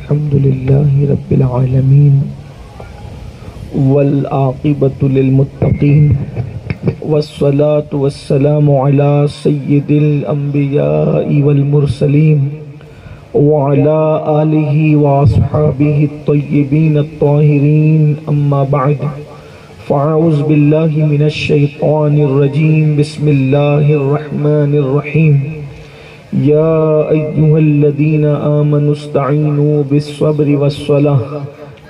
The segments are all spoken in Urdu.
الحمد لله رب العالمين والعاقبة للمتقين والصلاة والسلام على سيد الأنبياء والمرسلين وعلى آله وأصحابه الطيبين الطاهرين أما بعد فأعوذ بالله من الشيطان الرجيم بسم الله الرحمن الرحيم يا أيها الذين آمنوا استعينوا بالصبر والصلاة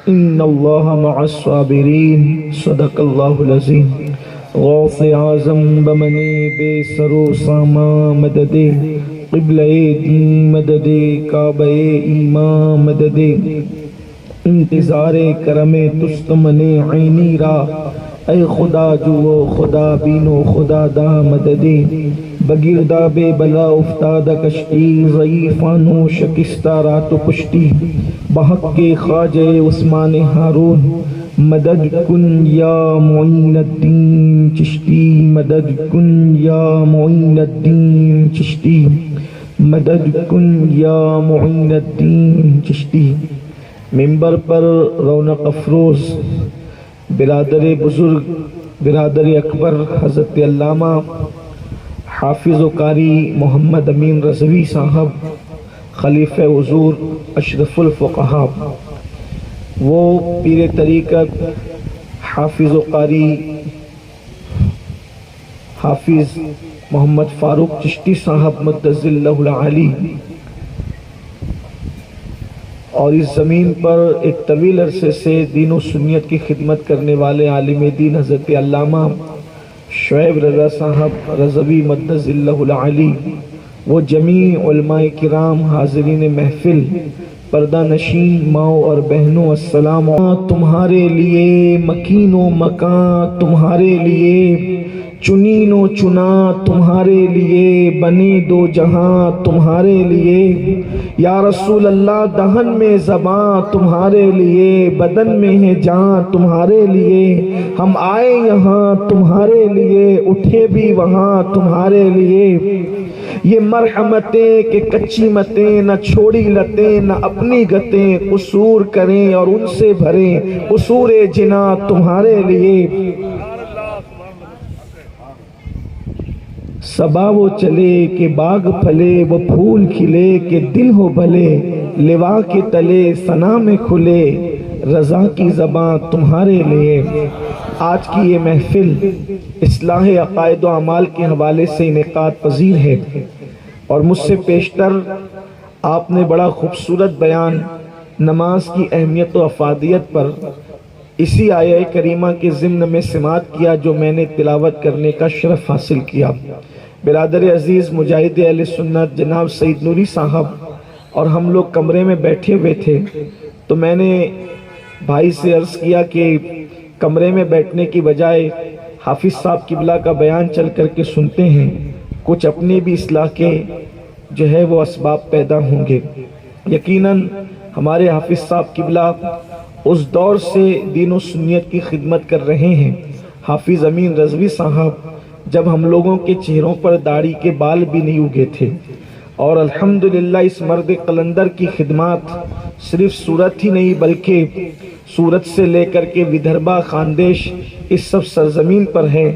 إن الله مع الصابرين صدق الله العظيم غوث اعظم بمنی بے سرو ساما مدد قبلہ دین مدد کعبہ ایمان مدد انتظار کرم تستمن عینی را اے خدا جو خدا بینو خدا دا مدد بگردہ بے بلا افتادہ کشتی ضعیفانو شکستہ رات و پشتی بحق کے خواجہ عثمان ہارون مدد کن یا معین الدین چشتی مدد کن یا معین الدین چشتی مدد کن یا معین الدین چشتی۔ ممبر پر رونق افروز برادر بزرگ برادر اکبر حضرت علامہ حافظ و قاری محمد امین رضوی صاحب خلیفہ حضور اشرف الفقہاء، وہ پیر طریقت حافظ و قاری حافظ محمد فاروق چشتی صاحب مدظ اللہ العالی، اور اس زمین پر ایک طویل عرصے سے دین و سنیت کی خدمت کرنے والے عالم دین حضرت علامہ شعیب رضا صاحب رضوی مدظ اللہ العالی، وہ جمیع علماء کرام حاضرین محفل پردہ نشین ماؤں اور بہنوں السلام تمہارے لیے مکین و مکان تمہارے لیے چنین و چنا تمہارے لیے بنے دو جہاں تمہارے لیے یا رسول اللہ دہن میں زباں تمہارے لیے بدن میں ہے جان تمہارے لیے ہم آئے یہاں تمہارے لیے اٹھے بھی وہاں تمہارے لیے یہ مرحمتیں کہ کچی متیں نہ چھوڑی لتیں نہ اپنی گتیں قصور کریں اور ان سے بھریں قصور جنا تمہارے لیے صبا وہ چلے کہ باغ پھلے وہ پھول کھلے کہ دل ہو بھلے لوا کے تلے ثنا میں کھلے رضا کی زباں تمہارے لیے۔ آج کی یہ محفل اصلاح عقائد و اعمال کے حوالے سے انعقاد پذیر ہے، اور مجھ سے پیشتر آپ نے بڑا خوبصورت بیان نماز کی اہمیت و افادیت پر اسی آیہ کریمہ کے ضمن میں سماعت کیا جو میں نے تلاوت کرنے کا شرف حاصل کیا۔ برادر عزیز مجاہد اہل سنت جناب سید نوری صاحب اور ہم لوگ کمرے میں بیٹھے ہوئے تھے، تو میں نے بھائی سے عرض کیا کہ کمرے میں بیٹھنے کی بجائے حافظ صاحب قبلہ کا بیان چل کر کے سنتے ہیں، کچھ اپنی بھی اصلاح کے جو ہے وہ اسباب پیدا ہوں گے۔ یقیناً ہمارے حافظ صاحب قبلہ اس دور سے دین و سنیت کی خدمت کر رہے ہیں۔ حافظ امین رضوی صاحب جب ہم لوگوں کے چہروں پر داڑھی کے بال بھی نہیں اگے تھے، اور الحمدللہ اس مرد قلندر کی خدمات صرف سورت ہی نہیں بلکہ سورت سے لے کر کے ودربھا خاندیش اس سب سرزمین پر ہے،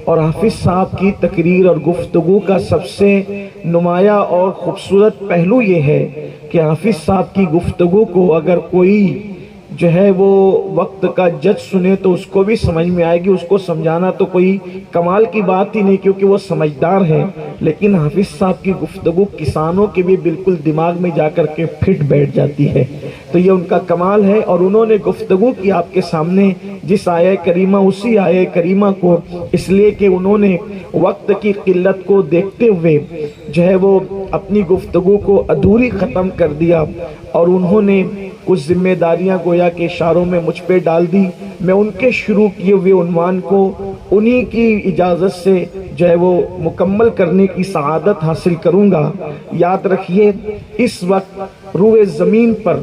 اور حافظ صاحب کی تقریر اور گفتگو کا سب سے نمایاں اور خوبصورت پہلو یہ ہے کہ حافظ صاحب کی گفتگو کو اگر کوئی جو ہے وہ وقت کا جج سنے تو اس کو بھی سمجھ میں آئے گی، اس کو سمجھانا تو کوئی کمال کی بات ہی نہیں کیونکہ وہ سمجھدار ہے، لیکن حافظ صاحب کی گفتگو کسانوں کے بھی بالکل دماغ میں جا کر کے پھٹ بیٹھ جاتی ہے، تو یہ ان کا کمال ہے۔ اور انہوں نے گفتگو کی آپ کے سامنے جس آیہ کریمہ اسی آیہ کریمہ کو، اس لیے کہ انہوں نے وقت کی قلت کو دیکھتے ہوئے جو ہے وہ اپنی گفتگو کو ادھوری ختم کر دیا، اور انہوں نے کچھ ذمہ داریاں گویا کہ اشاروں میں مجھ پہ ڈال دی۔ میں ان کے شروع کیے ہوئے عنوان کو انہی کی اجازت سے جو ہے وہ مکمل کرنے کی سعادت حاصل کروں گا۔ یاد رکھیے اس وقت روئے زمین پر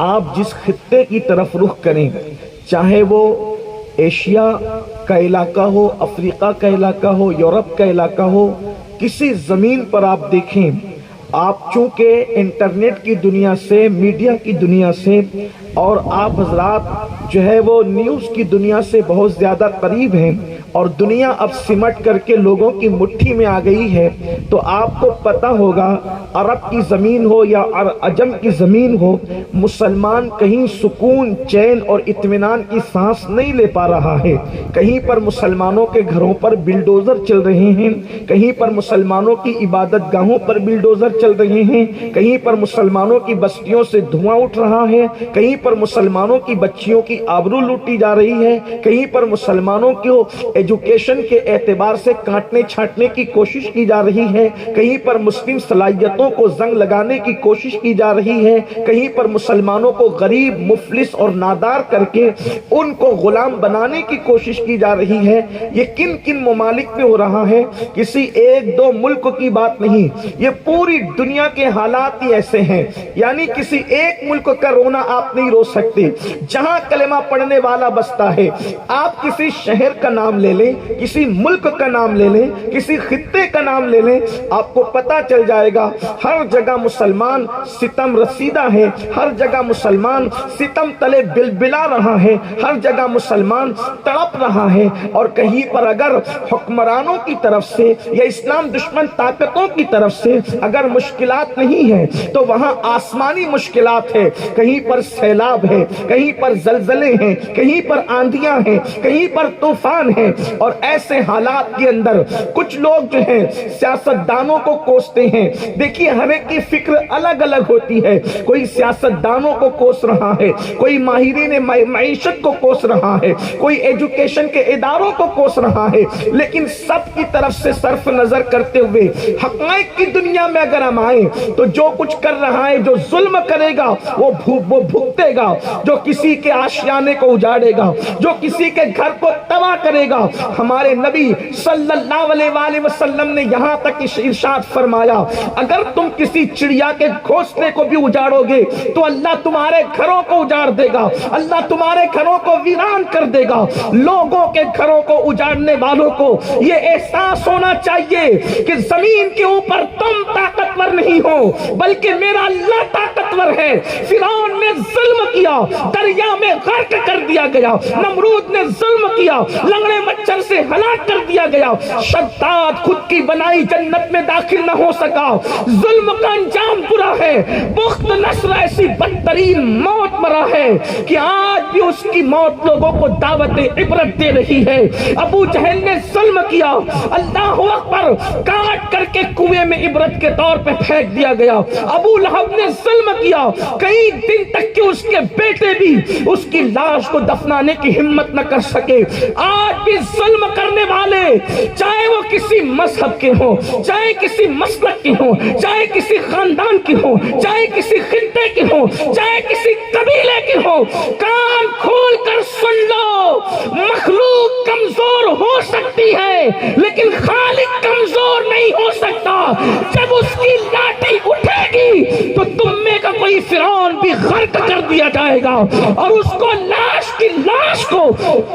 آپ جس خطے کی طرف رخ کریں، چاہے وہ ایشیا کا علاقہ ہو، افریقہ کا علاقہ ہو، یورپ کا علاقہ ہو، کسی زمین پر آپ دیکھیں آپ چونکہ انٹرنیٹ کی دنیا سے، میڈیا کی دنیا سے، اور آپ حضرات جو ہے وہ نیوز کی دنیا سے بہت زیادہ قریب ہیں، اور دنیا اب سمٹ کر کے لوگوں کی مٹھی میں آ گئی ہے، تو آپ کو پتہ ہوگا عرب کی زمین ہو یا عجم کی زمین ہو، مسلمان کہیں سکون، چین اور اطمینان کی سانس نہیں لے پا رہا ہے۔ کہیں پر مسلمانوں کے گھروں پر بلڈوزر چل رہے ہیں، کہیں پر مسلمانوں کی عبادت گاہوں پر بلڈوزر چل رہے ہیں، کہیں پر مسلمانوں کی بستیوں سے دھواں اٹھ رہا ہے، کہیں پر مسلمانوں کی بچیوں کی آبرو لوٹی جا رہی ہے، کہیں پر مسلمانوں کو ایجوکیشن کے اعتبار سے کاٹنے چھانٹنے کی کوشش کی جا رہی ہے، کہیں پر مسلم صلاحیتوں کو زنگ لگانے کی کوشش کی جا رہی ہے، کہیں پر مسلمانوں کو غریب، مفلس اور نادار کر کے ان کو غلام بنانے کی کوشش کی جا رہی ہے۔ یہ کن کن ممالک میں ہو رہا ہے؟ کسی ایک دو ملک کی بات نہیں، یہ پوری دنیا کے حالات ہی ایسے ہیں۔ یعنی کسی ایک ملک کا رونا آپ نہیں رو سکتے۔ جہاں کلمہ پڑھنے والا بستا ہے، آپ کسی شہر کا نام لے لیں، کسی ملک کا نام لے لیں، کسی خطے کا نام لے لیں، آپ کو پتا چل جائے گا ہر جگہ مسلمان ستم رسیدہ ہے، ہر جگہ مسلمان ستم تلے بلبلا رہا ہے، ہر جگہ مسلمان تڑپ رہا ہے۔ اور کہیں پر اگر حکمرانوں کی طرف سے یا اسلام دشمن طاقتوں کی طرف سے اگر مشکلات نہیں ہیں تو وہاں آسمانی مشکلات ہے، کہیں پر سیلاب ہے، کہیں پر زلزلے ہیں، کہیں پر آندھیاں ہیں، کہیں پر طوفان ہیں۔ اور ایسے حالات کے اندر کچھ لوگ جو ہیں سیاستدانوں کو کوستے ہیں۔ دیکھیے ہر ایک کی فکر الگ الگ ہوتی ہے، کوئی سیاستدانوں کو کوس رہا ہے، کوئی ماہرین معیشت کو کوس رہا ہے، کوئی ایجوکیشن کے اداروں کو کوس رہا ہے، لیکن سب کی طرف سے صرف نظر کرتے ہوئے حقائق کی دنیا میں اگر ہم آئیں تو جو کچھ کر رہا ہے، جو ظلم کرے گا وہ بھگتے گا، جو کسی کے آشیانے کو اجاڑے گا، جو کسی کے گھر کو تباہ کرے گا۔ ہمارے نبی صلی اللہ علیہ وآلہ وسلم نے یہاں تک ارشاد فرمایا اگر تم کسی چڑیا کے گھونسلے کو بھی اجاڑو گے تو اللہ تمہارے گھروں کو اجاڑ دے گا، اللہ تمہارے گھروں کو ویران کر دے گا۔ لوگوں کے گھروں کو اجاڑنے والوں کو یہ احساس ہونا چاہیے کہ زمین کے اوپر تم طاقتور نہیں ہو بلکہ میرا اللہ طاقتور ہے۔ فرعون نے ظلم کیا، دریا میں غرق کر دیا گیا، نمرود نے ظلم کیا، لنگڑے مچھر سے ہلاک کر دیا گیا، شداد خود کی بنائی جنت میں داخل نہ ہو سکا۔ ظلم کا انجام برا ہے۔ بخت نصر ایسی بدترین موت مرا ہے کہ آج بھی اس کی موت لوگوں کو دعوت عبرت دے رہی ہے۔ ابو جہل نے ظلم کیا، اللہ اکبر، کاٹ کر کے کنویں میں عبرت کے طور پہ پھینک دیا گیا۔ ابو لہب نے ظلم کیا، کئی دن تک کہ اس کے بیٹے بھی اس کی لاش کو دفنانے کی ہمت نہ کر سکے۔ آج بھی ظلم کرنے والے چاہے وہ کسی مذہب کے ہوں، چاہے کسی مسلک کے ہوں، چاہے کسی خاندان کے ہوں، چاہے کسی خطے کے ہوں، چاہے کسی قبیلے کے ہوں، کان کھول کر سن لو، مخلوق کمزور ہو سکتی ہے لیکن خالق کمزور نہیں ہو سکتا۔ جب اس کی لاٹھی اٹھے گی تو تم میں کا کوئی فرعون بھی غرق کر دیا جائے گا، اور اس کو لاش کی لاش کو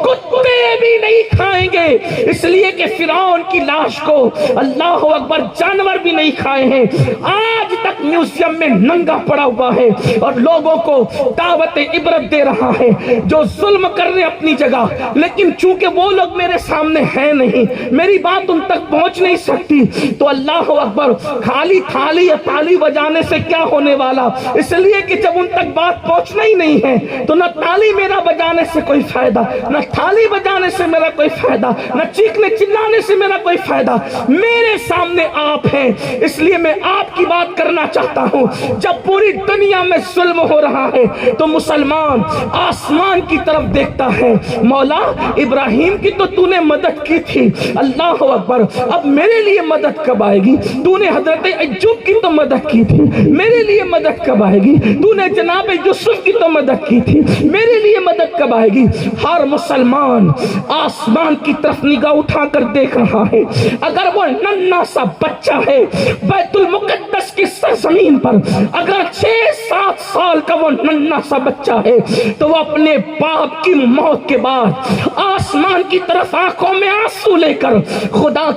کتے بھی نہیں کھائیں گے، اس لیے کہ فرعون کی لاش کو اللہ اکبر جانور بھی نہیں کھائے ہیں۔ آج تک میوزیم میں ننگا پڑا ہوا ہے اور لوگوں کو دعوت عبرت دے رہا ہے جو ظلم کر رہے اپنی جگہ، لیکن چونکہ وہ لوگ میرے سامنے ہیں نہیں، میری بات ان تک پہنچ نہیں سکتی، تو اللہ اکبر، خالی تھالی یا تالی بجانے سے کیا ہونے والا؟ اس لیے کہ جب ان تک بات پہنچنا ہی نہیں ہے تو نہ تالی میرا بجانے سے کوئی فائدہ، نہ تھالی بجانے سے میرا کوئی فائدہ، نہ چیخنے چلانے سے میرا کوئی فائدہ۔ میرے سامنے آپ ہیں، اس لیے میں آپ کی بات کرنا چاہتا ہوں۔ جب پوری دنیا میں ظلم ہو رہا ہے تو مسلمان آسمان کی طرف دیکھتا ہے، مولا ابراہیم کی تو نے مدد کی تھی، اللہ اکبر، اب میرے لیے مدد کب آئے گی؟ تو نے حضرت ایوب کی تو مدد کی تھی، میرے لیے مدد کب آئے گی؟ تو نے جناب یوسف کی تو مدد کی تھی، میرے لیے مدد کب آئے گی؟ ہر مسلمان آسمان کی طرف نگاہ اٹھا کر دیکھ رہا ہے۔ اگر وہ ننھا سا بچہ ہے بیت المقدس کی سرزمین پر، اگر 6-7 سال کا وہ ننھا سا بچہ ہے تو وہ اپنے باپ کی موت کے بعد آسمان کی طرف آنکھوں میں آنسو لے کر خدا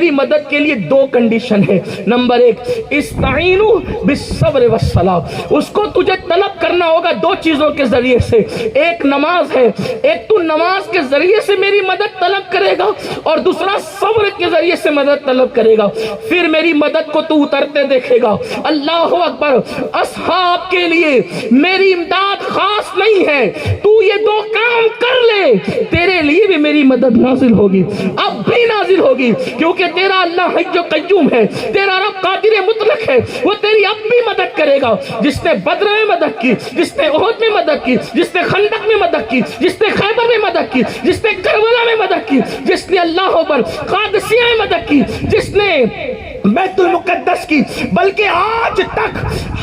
میری مدد کے لیے دو کنڈیشن ہے. نمبر ایک، استعینوا بالصبر والصلاۃ، اس کو تجھے طلب کرنا ہوگا دو چیزوں کے ذریعے سے. ایک نماز ہے، ایک تو نماز کے ذریعے سے میری مدد طلب کرے گا اور دوسرا صبر کے ذریعے سے مدد طلب کرے گا. پھر میری مدد کو تو اترتے دیکھے گا. اللہ اکبر. اصحاب کے لیے میری امداد خاص نہیں ہے، تو یہ دو کام کر لے، تیرے لیے بھی میری مدد نازل ہوگی، اب بھی نازل ہوگی، کیونکہ تیرا اللہ حی و قیوم ہے، تیرا رب قادر مطلق ہے، وہ تیری اب بھی مدد کرے گا. جس نے بدر میں مدد کی، جس نے احد میں مدد کی، جس نے خندق میں مدد کی، جس نے خیبر میں مدد کی، جس نے کربلا میں مدد کی، جس نے اللہ اکبر قادسیہ میں مدد کی، جس نے بیت المقدس کی، بلکہ آج تک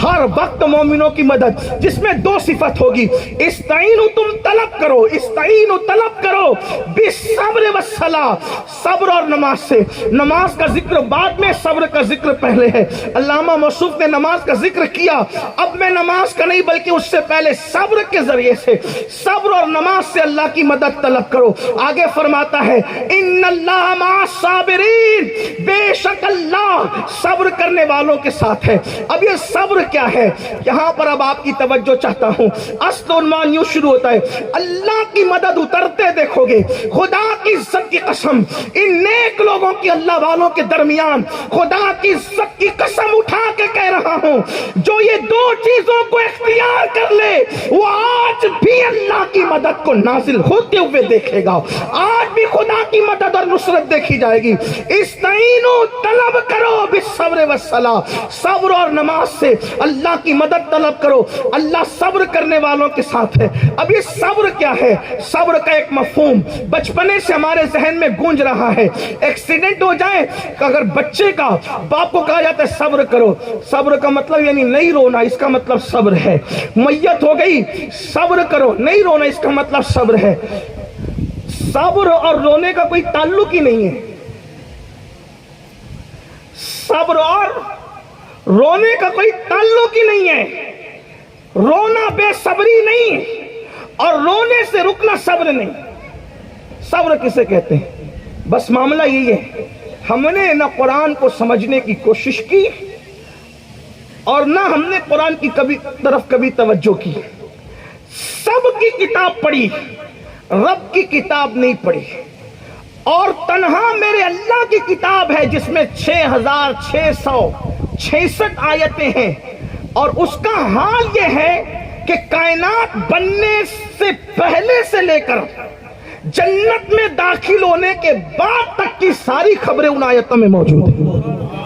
ہر وقت مومنوں کی مدد، جس میں دو صفت ہوگی. استعینوا، تم طلب کرو، استعینوا طلب کرو، بالصبر والصلاۃ، صبر اور نماز سے. نماز کا ذکر بعد میں، صبر کا ذکر پہلے ہے. علامہ موصوف نے نماز کا ذکر کیا، اب میں نماز کا نہیں بلکہ اس سے پہلے صبر کے ذریعے سے، صبر اور نماز سے اللہ کی مدد طلب کرو. آگے فرماتا ہے ان اللہ مع الصابرین، بے شک اللہ صبر کرنے والوں کے ساتھ ہے. اب یہ صبر کیا ہے، یہاں پر اب آپ کی توجہ چاہتا ہوں. اصل عنوان یوں شروع ہوتا ہے، اللہ کی مدد اترتے دیکھو گے. خدا کی عزت کی قسم، ان نیک لوگوں کی، اللہ والوں کے درمیان خدا کی عزت کی قسم اٹھا کے کہہ رہا ہوں، جو یہ دو چیزوں کو اختیار کر لے وہ آج بھی اللہ کی مدد کو نازل ہوتے ہوئے دیکھے گا. آج بھی خدا کی مدد اور نصرت دیکھی جائے گی. استعینوا، طلب کرو، بالصبر والصلاۃ، صبر اور نماز سے اللہ کی مدد طلب کرو. اللہ صبر کرنے والوں کے ساتھ ہے. اب یہ صبر کیا ہے؟ صبر کا ایک مفہوم بچپنے سے ہمارے ذہن میں گونج رہا ہے. ایکسیڈنٹ ہو جائے، اگر بچے کا باپ کو کہا جاتا ہے صبر کرو، صبر کا مطلب یعنی نہیں رونا، اس کا مطلب صبر ہے. میت ہو گئی، صبر کرو، نہیں رونا، اس کا مطلب صبر ہے. صبر اور رونے کا کوئی تعلق ہی نہیں ہے. صبر اور رونے کا کوئی تعلق ہی نہیں ہے. رونا بے صبری نہیں اور رونے سے رکنا صبر نہیں. صبر کسے کہتے ہیں؟ بس معاملہ یہی ہے، ہم نے نہ قرآن کو سمجھنے کی کوشش کی اور نہ ہم نے قرآن کی طرف کبھی توجہ کی. سب کی کتاب پڑھی، رب کی کتاب نہیں پڑھی. اور تنہا میرے اللہ کی کتاب ہے جس میں 6666 آیتیں ہیں. اور اس کا حال یہ ہے کہ کائنات بننے سے پہلے سے لے کر جنت میں داخل ہونے کے بعد تک کی ساری خبریں ان آیتوں میں موجود ہیں.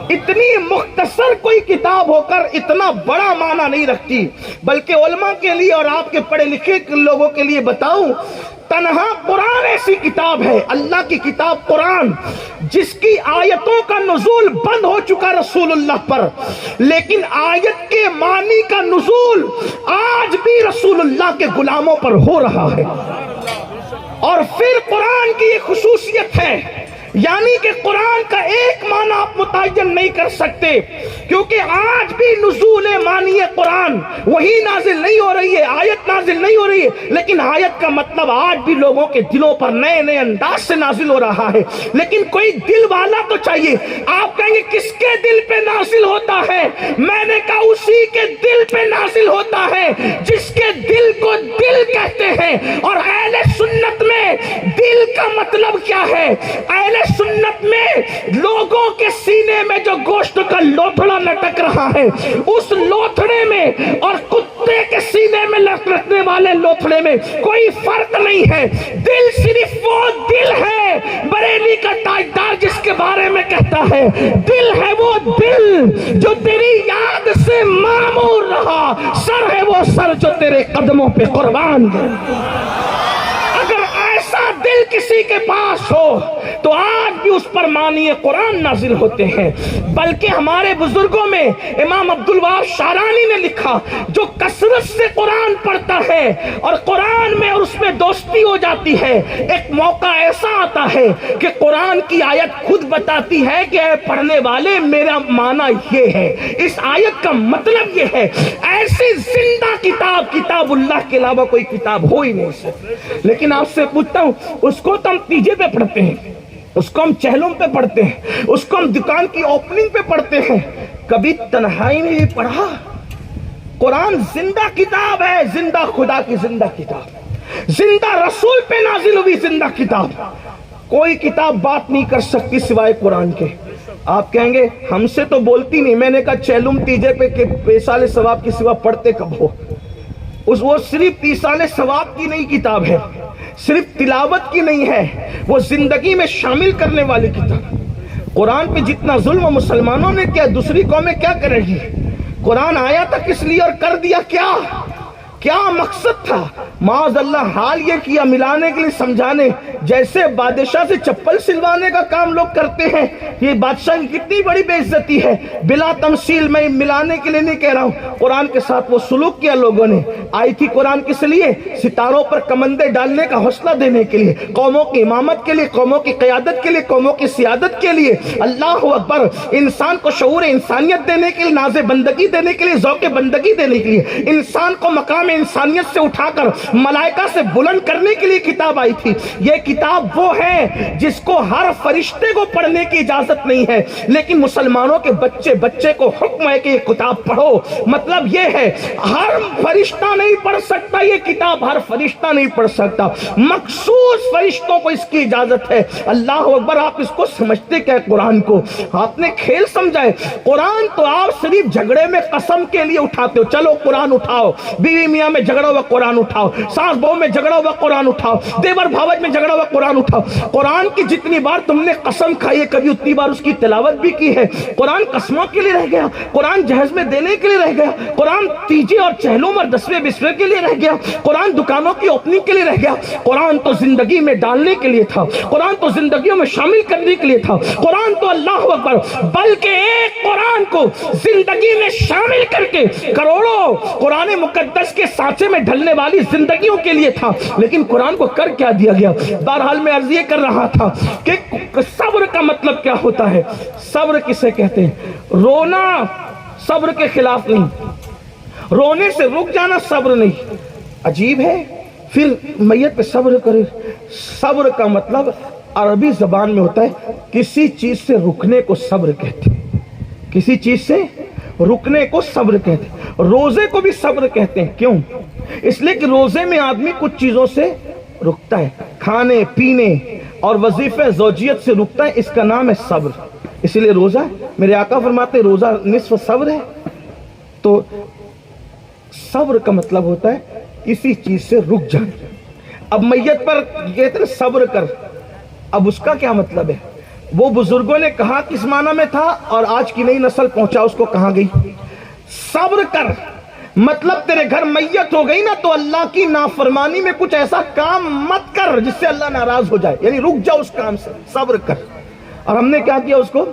اتنی مختصر کوئی کتاب ہو کر اتنا بڑا معنی نہیں رکھتی، بلکہ علماء کے لیے اور آپ کے پڑھے لکھے لوگوں کے لیے بتاؤں، تنہا قرآن ایسی کتاب ہے، اللہ کی کتاب قرآن، جس کی آیتوں کا نزول بند ہو چکا رسول اللہ پر، لیکن آیت کے معنی کا نزول آج بھی رسول اللہ کے غلاموں پر ہو رہا ہے. اور پھر قرآن کی یہ خصوصیت ہے، یعنی کہ قرآن کا ایک معنی آپ متعین نہیں کر سکتے، کیونکہ آج بھی نزول معنی قرآن وہی نازل نہیں ہو رہی ہے، آیت نازل نہیں ہو رہی ہے، لیکن آیت کا مطلب آج بھی لوگوں کے دلوں پر نئے نئے انداز سے نازل ہو رہا ہے. لیکن کوئی دل والا تو چاہیے. آپ کہیں گے کس کے دل پہ نازل ہوتا ہے؟ میں نے کہا اسی کے دل پہ نازل ہوتا ہے جس کے دل کو دل کہتے ہیں. اور اہل سنت میں دل کا مطلب کیا ہے؟ اہل سنت میں لوگوں کے سینے میں جو گوشت کا لوتھڑا لٹک رہا ہے، اس لوتھڑے میں اور کتے کے سینے میں لٹکنے والے لوتھڑے میں کوئی فرق نہیں ہے. دل صرف وہ دل ہے، بریلی کا تاجدار جس کے بارے میں کہتا ہے دل ہے وہ دل جو تیری یاد سے معمور رہا، سر ہے وہ سر جو تیرے قدموں پہ قربان ہے. اگر ایسا دل کسی کے پاس ہو تو آج بھی اس پر معنی قرآن نازل ہوتے ہیں. بلکہ ہمارے بزرگوں میں امام عبدالوہاب شعرانی نے لکھا، جو کثرت سے قرآن پڑھتا ہے اور قرآن میں اور اس میں دوستی ہو جاتی ہے، ایک موقع ایسا آتا ہے کہ قرآن کی آیت خود بتاتی ہے کہ اے پڑھنے والے میرا معنی یہ ہے، اس آیت کا مطلب یہ ہے. ایسی زندہ کتاب اللہ کے علاوہ کوئی کتاب ہو ہی نہیں سکتی. لیکن آپ سے پوچھتا ہوں، اس کو تو ہم تیجے پہ پڑھتے ہیں، اس کو ہم چہلم پہ پڑھتے ہیں، اس کو ہم دکان کی اوپننگ پہ پڑھتے ہیں، کبھی تنہائی میں بھی پڑھا؟ قرآن زندہ کتاب ہے، زندہ خدا کی زندہ کتاب، زندہ رسول پہ نازل ہوئی زندہ کتاب، کوئی کتاب بات نہیں کر سکتی سوائے قرآن کے۔ آپ کہیں گے ہم سے تو بولتی نہیں، میں نے کہا چہلم تیجے پہ کہ پیسال ثواب کی سوا پڑھتے کب ہو؟ وہ صرف ایصال ثواب کی نہیں کتاب ہے، صرف تلاوت کی نہیں ہے، وہ زندگی میں شامل کرنے والی کتاب۔ قرآن پہ جتنا ظلم مسلمانوں نے کیا، دوسری قومیں کیا کرے گی؟ قرآن آیا تھا کس لیے اور کر دیا کیا؟ کیا مقصد تھا؟ معاذ اللہ حال یہ کیا ملانے کے لیے، سمجھانے، جیسے بادشاہ سے چپل سلوانے کا کام لوگ کرتے ہیں۔ یہ بادشاہ کی کتنی بڑی بے عزتی ہے، بلا تمثیل، میں ملانے کے لیے نہیں کہہ رہا ہوں، قرآن کے ساتھ وہ سلوک کیا لوگوں نے۔ آئی تھی قرآن کس لیے؟ ستاروں پر کمندے ڈالنے کا حوصلہ دینے کے لیے، قوموں کی امامت کے لیے، قوموں کی قیادت کے لیے، قوموں کی سیادت کے لیے۔ اللہ اکبر، انسان کو شعور انسانیت دینے کے لیے، ناز بندگی دینے کے لیے، ذوق بندگی دینے کے لیے، انسان کو مقام انسانیت سے اٹھا کر ملائکہ سے بلند کرنے کے لیے کتاب آئی تھی۔ یہ کتاب وہ ہے جس کو ہر فرشتے کو پڑھنے کی اجازت نہیں ہے، لیکن مسلمانوں کے بچے کو حکم ہے کہ یہ کتاب پڑھو۔ مطلب یہ ہے ہر فرشتہ نہیں پڑھ سکتا یہ کتاب، ہر فرشتہ نہیں پڑھ سکتا، مخصوص فرشتوں کو اس کی اجازت ہے۔ اللہ اکبر، آپ اس کو سمجھتے کیا ہے؟ قرآن کو آپ نے کھیل سمجھا ہے؟ قرآن تو آپ صرف جھگڑے میں قسم کے لیے اٹھاتے ہو، چلو قرآن اٹھاؤ، بیوی میاں میں جھگڑا ہوا قرآن اٹھاؤ، ساس بہو میں جھگڑا ہوا قرآن اٹھاؤ، دیور بھاوج میں جھگڑا ہوا قرآن اٹھاؤ۔ قرآن کی جتنی بار تم نے قسم کھائی ہے، کبھی اتنی بار اس کی تلاوت بھی کی ہے۔ قرآن قسموں کے لیے رہ گیا، قرآن جہیز میں دینے کے لیے رہ گیا، قرآن تیجے اور چہلم اور دسویں بسوے کے لیے رہ گیا، قرآن دکانوں کی اوپننگ کے لیے رہ گیا۔ قرآن تو زندگی میں ڈالنے کے لیے تھا، قرآن تو زندگیوں میں شامل کرنے کے لیے تھا، قرآن تو اللہ اکبر، بلکہ ایک قرآن کو زندگی میں شامل کر کے کروڑوں قرآن مقدس کے سانچے میں ڈھلنے والی زندگیوں کے لیے تھا، لیکن قرآن کو کر کیا دیا گیا؟ بہرحال میں عرض یہ کر رہا تھا کہ صبر کا مطلب کیا ہوتا ہے؟ صبر کسے کہتے ہیں؟ رونا صبر کے خلاف نہیں، رونے سے رک جانا صبر نہیں۔ عجیب ہے، پھر میت پہ صبر کرے۔ صبر کا مطلب عربی زبان میں ہوتا ہے کسی چیز سے رکنے کو صبر کہتے ہیں، کسی چیز سے رکنے کو صبر کہتے ہیں۔ روزے کو بھی صبر کہتے ہیں، کیوں؟ اس لیے کہ روزے میں آدمی کچھ چیزوں سے رکتا ہے، کھانے پینے اور وظیفہ زوجیت سے رکتا ہے، اس کا نام ہے صبر۔ اسی لیے روزہ، میرے آقا فرماتے ہیں روزہ نصف صبر ہے۔ تو صبر کا مطلب ہوتا ہے کسی چیز سے رک جانا۔ اب میت پر کہتے ہیں صبر کر، اب اس کا کیا مطلب ہے؟ وہ بزرگوں نے کہا کس معنی میں تھا اور آج کی نئی نسل پہنچا اس کو کہاں گئی؟ صبر کر مطلب تیرے گھر میت ہو گئی نا تو اللہ کی نافرمانی میں کچھ ایسا کام مت کر جس سے اللہ ناراض ہو جائے، یعنی رک جا اس کام سے، صبر کر۔ اور ہم نے کیا کیا؟ اس کو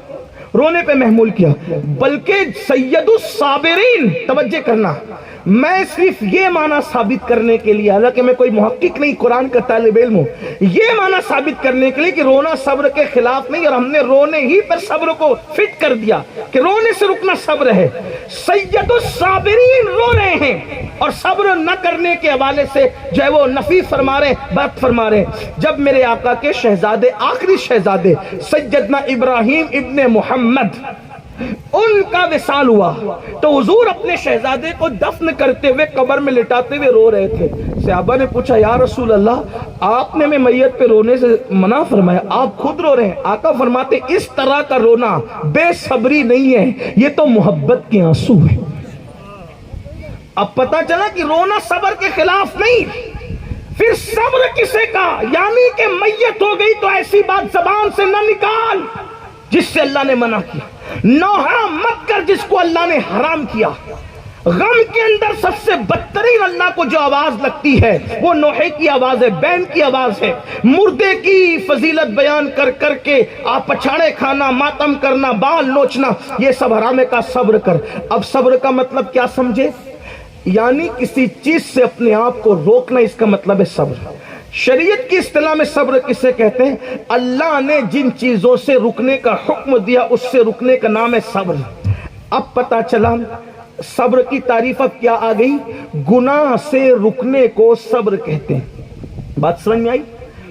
رونے پہ محمول کیا۔ بلکہ سید الصابرین، توجہ کرنا، میں صرف یہ معنی ثابت کرنے کے لیے، حالانکہ میں کوئی محقق نہیں، قرآن کا طالب علم ہوں، یہ معنی ثابت کرنے کے لیے کہ رونا صبر کے خلاف نہیں، اور ہم نے رونے ہی پر صبر کو فٹ کر دیا کہ رونے سے رکنا صبر ہے۔ سید الصابرین رو رہے ہیں اور صبر نہ کرنے کے حوالے سے جو ہے وہ نفی فرما رہے، بات فرما رہے۔ جب میرے آقا کے شہزادے، آخری شہزادے سیدنا ابراہیم ابن محمد، ان کا وصال ہوا تو حضور اپنے شہزادے کو دفن کرتے ہوئے قبر میں لٹاتے ہوئے رو رہے تھے۔ صحابہ نے پوچھا یا رسول اللہ، آپ نے ہمیں میت پہ رونے سے منع فرمایا، آپ خود رو رہے ہیں۔ آقا فرماتے اس طرح کا رونا بے صبری نہیں ہے، یہ تو محبت کے آنسو ہے۔ اب پتا چلا کہ رونا صبر کے خلاف نہیں۔ پھر صبر کسے کا؟ یعنی کہ میت ہو گئی تو ایسی بات زبان سے نہ نکال جس سے اللہ نے منع کیا، نوحہ مت کر جس کو اللہ نے حرام کیا۔ غم کے اندر سب سے بدترین اللہ کو جو آواز لگتی ہے وہ نوحے کی آواز ہے، بین کی آواز ہے۔ مردے کی فضیلت بیان کر کر کے آپ پچھاڑے کھانا، ماتم کرنا، بال نوچنا، یہ سب حرام ہے۔ کا صبر کر۔ اب صبر کا مطلب کیا سمجھے؟ یعنی کسی چیز سے اپنے آپ کو روکنا، اس کا مطلب ہے صبر۔ شریعت کی اصطلاح میں صبر کسے کہتے ہیں؟ اللہ نے جن چیزوں سے رکنے کا حکم دیا اس سے رکنے کا نام ہے صبر۔ اب پتا چلا صبر کی تعریف اب کیا آ گئی؟ گناہ سے رکنے کو صبر کہتے ہیں۔ بات سمجھ میں آئی؟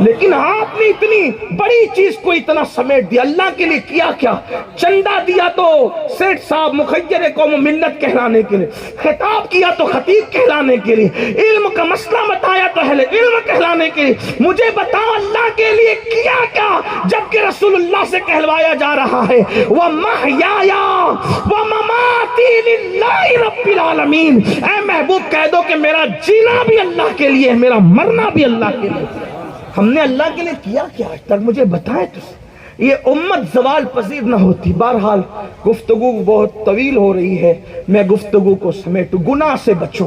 لیکن آپ نے اتنی بڑی چیز کو اتنا سمیٹ دیا، اللہ کے لیے کیا کیا؟ چندہ دیا تو سیٹ صاحب مخیر قوم ملت کہلانے کے لیے، خطاب کیا تو خطیب کہلانے کے لیے، علم کا مسئلہ بتایا تو اہل علم کہلانے کے لیے۔ مجھے بتاؤ اللہ کے لیے کیا کیا، جبکہ رسول اللہ سے کہلوایا جا رہا ہے وَمَحْيَايَ وَمَمَاتِي لِلَّهِ رَبِّ الْعَالَمِينَ۔ اے محبوب کہہ دو کہ میرا جینا بھی اللہ کے لیے ہے، میرا مرنا بھی اللہ کے لیے۔ ہم نے اللہ کے لیے کیا کیا آج تک؟ مجھے بتائیں تو یہ امت زوال پذیر نہ ہوتی۔ بہرحال گفتگو بہت طویل ہو رہی ہے، میں گفتگو کو سمیٹوں۔ گناہ سے بچو،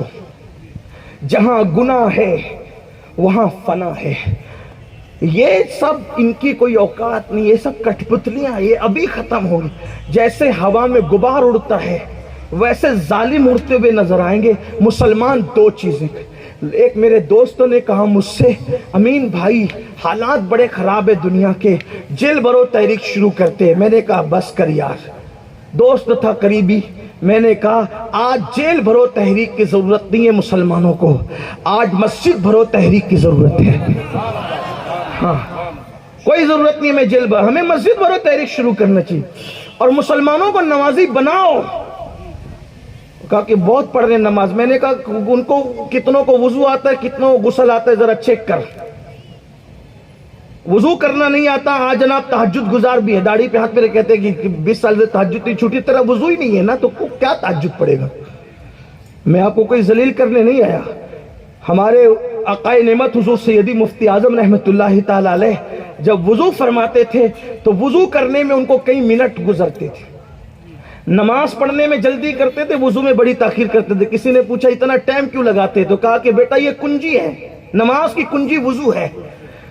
جہاں گناہ ہے وہاں فنا ہے۔ یہ سب ان کی کوئی اوقات نہیں، یہ سب کٹ پتلیاں یہ ابھی ختم ہوگی۔ جیسے ہوا میں غبار اڑتا ہے ویسے ظالم اڑتے ہوئے نظر آئیں گے۔ مسلمان دو چیزیں، ایک میرے دوستوں نے کہا مجھ سے امین بھائی حالات بڑے خراب ہے دنیا کے، جیل بھرو تحریک شروع کرتے ہیں۔ میں نے کہا بس کر یار، دوست تھا قریبی، میں نے کہا آج جیل بھرو تحریک کی ضرورت نہیں ہے مسلمانوں کو، آج مسجد بھرو تحریک کی ضرورت ہے۔ ہاں کوئی ضرورت نہیں ہے میں جیل بھر، ہمیں مسجد بھرو تحریک شروع کرنا چاہیے اور مسلمانوں کو نمازی بناؤ۔ کہا کہ بہت پڑھ رہے نماز۔ میں نے کہا ان کو کتنوں کو وضو آتا ہے، کتنوں کو غسل آتا ہے، ذرا چیک کر۔ وضو کرنا نہیں آتا، آج جناب تہجد گزار بھی ہے، داڑھی پہ ہاتھ میرے کہتے ہیں کہ 20 سال سے تہجد کی چھوٹی طرح وضو ہی نہیں ہے نا، تو کیا تہجد پڑے گا؟ میں آپ کو کوئی ذلیل کرنے نہیں آیا۔ ہمارے آقائے نعمت حضور سیدی مفتی اعظم رحمت اللہ تعالی علیہ جب وضو فرماتے تھے تو وضو کرنے میں ان کو کئی منٹ گزرتے تھے، نماز پڑھنے میں جلدی کرتے تھے، وضو میں بڑی تاخیر کرتے تھے۔ کسی نے پوچھا اتنا ٹائم کیوں لگاتے؟ تو کہا کہ بیٹا یہ کنجی ہے، نماز کی کنجی وضو ہے،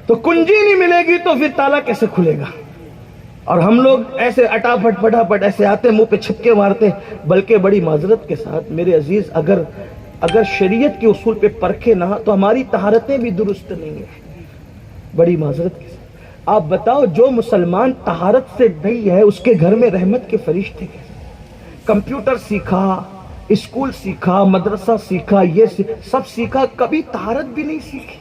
تو کنجی نہیں ملے گی تو پھر تالا کیسے کھلے گا؟ اور ہم لوگ ایسے اٹافٹ پٹافٹ ایسے آتے، منہ پہ چھپکے مارتے۔ بلکہ بڑی معذرت کے ساتھ میرے عزیز، اگر شریعت کے اصول پہ پرکھے نہ تو ہماری طہارتیں بھی درست نہیں ہیں، بڑی معذرت کے ساتھ۔ آپ بتاؤ جو مسلمان طہارت سے نہیں ہے اس کے گھر میں رحمت کے فرشتے ہیں۔ کمپیوٹر سیکھا، اسکول سیکھا، مدرسہ سیکھا، یہ سب سیکھا، کبھی طہارت بھی نہیں سیکھی،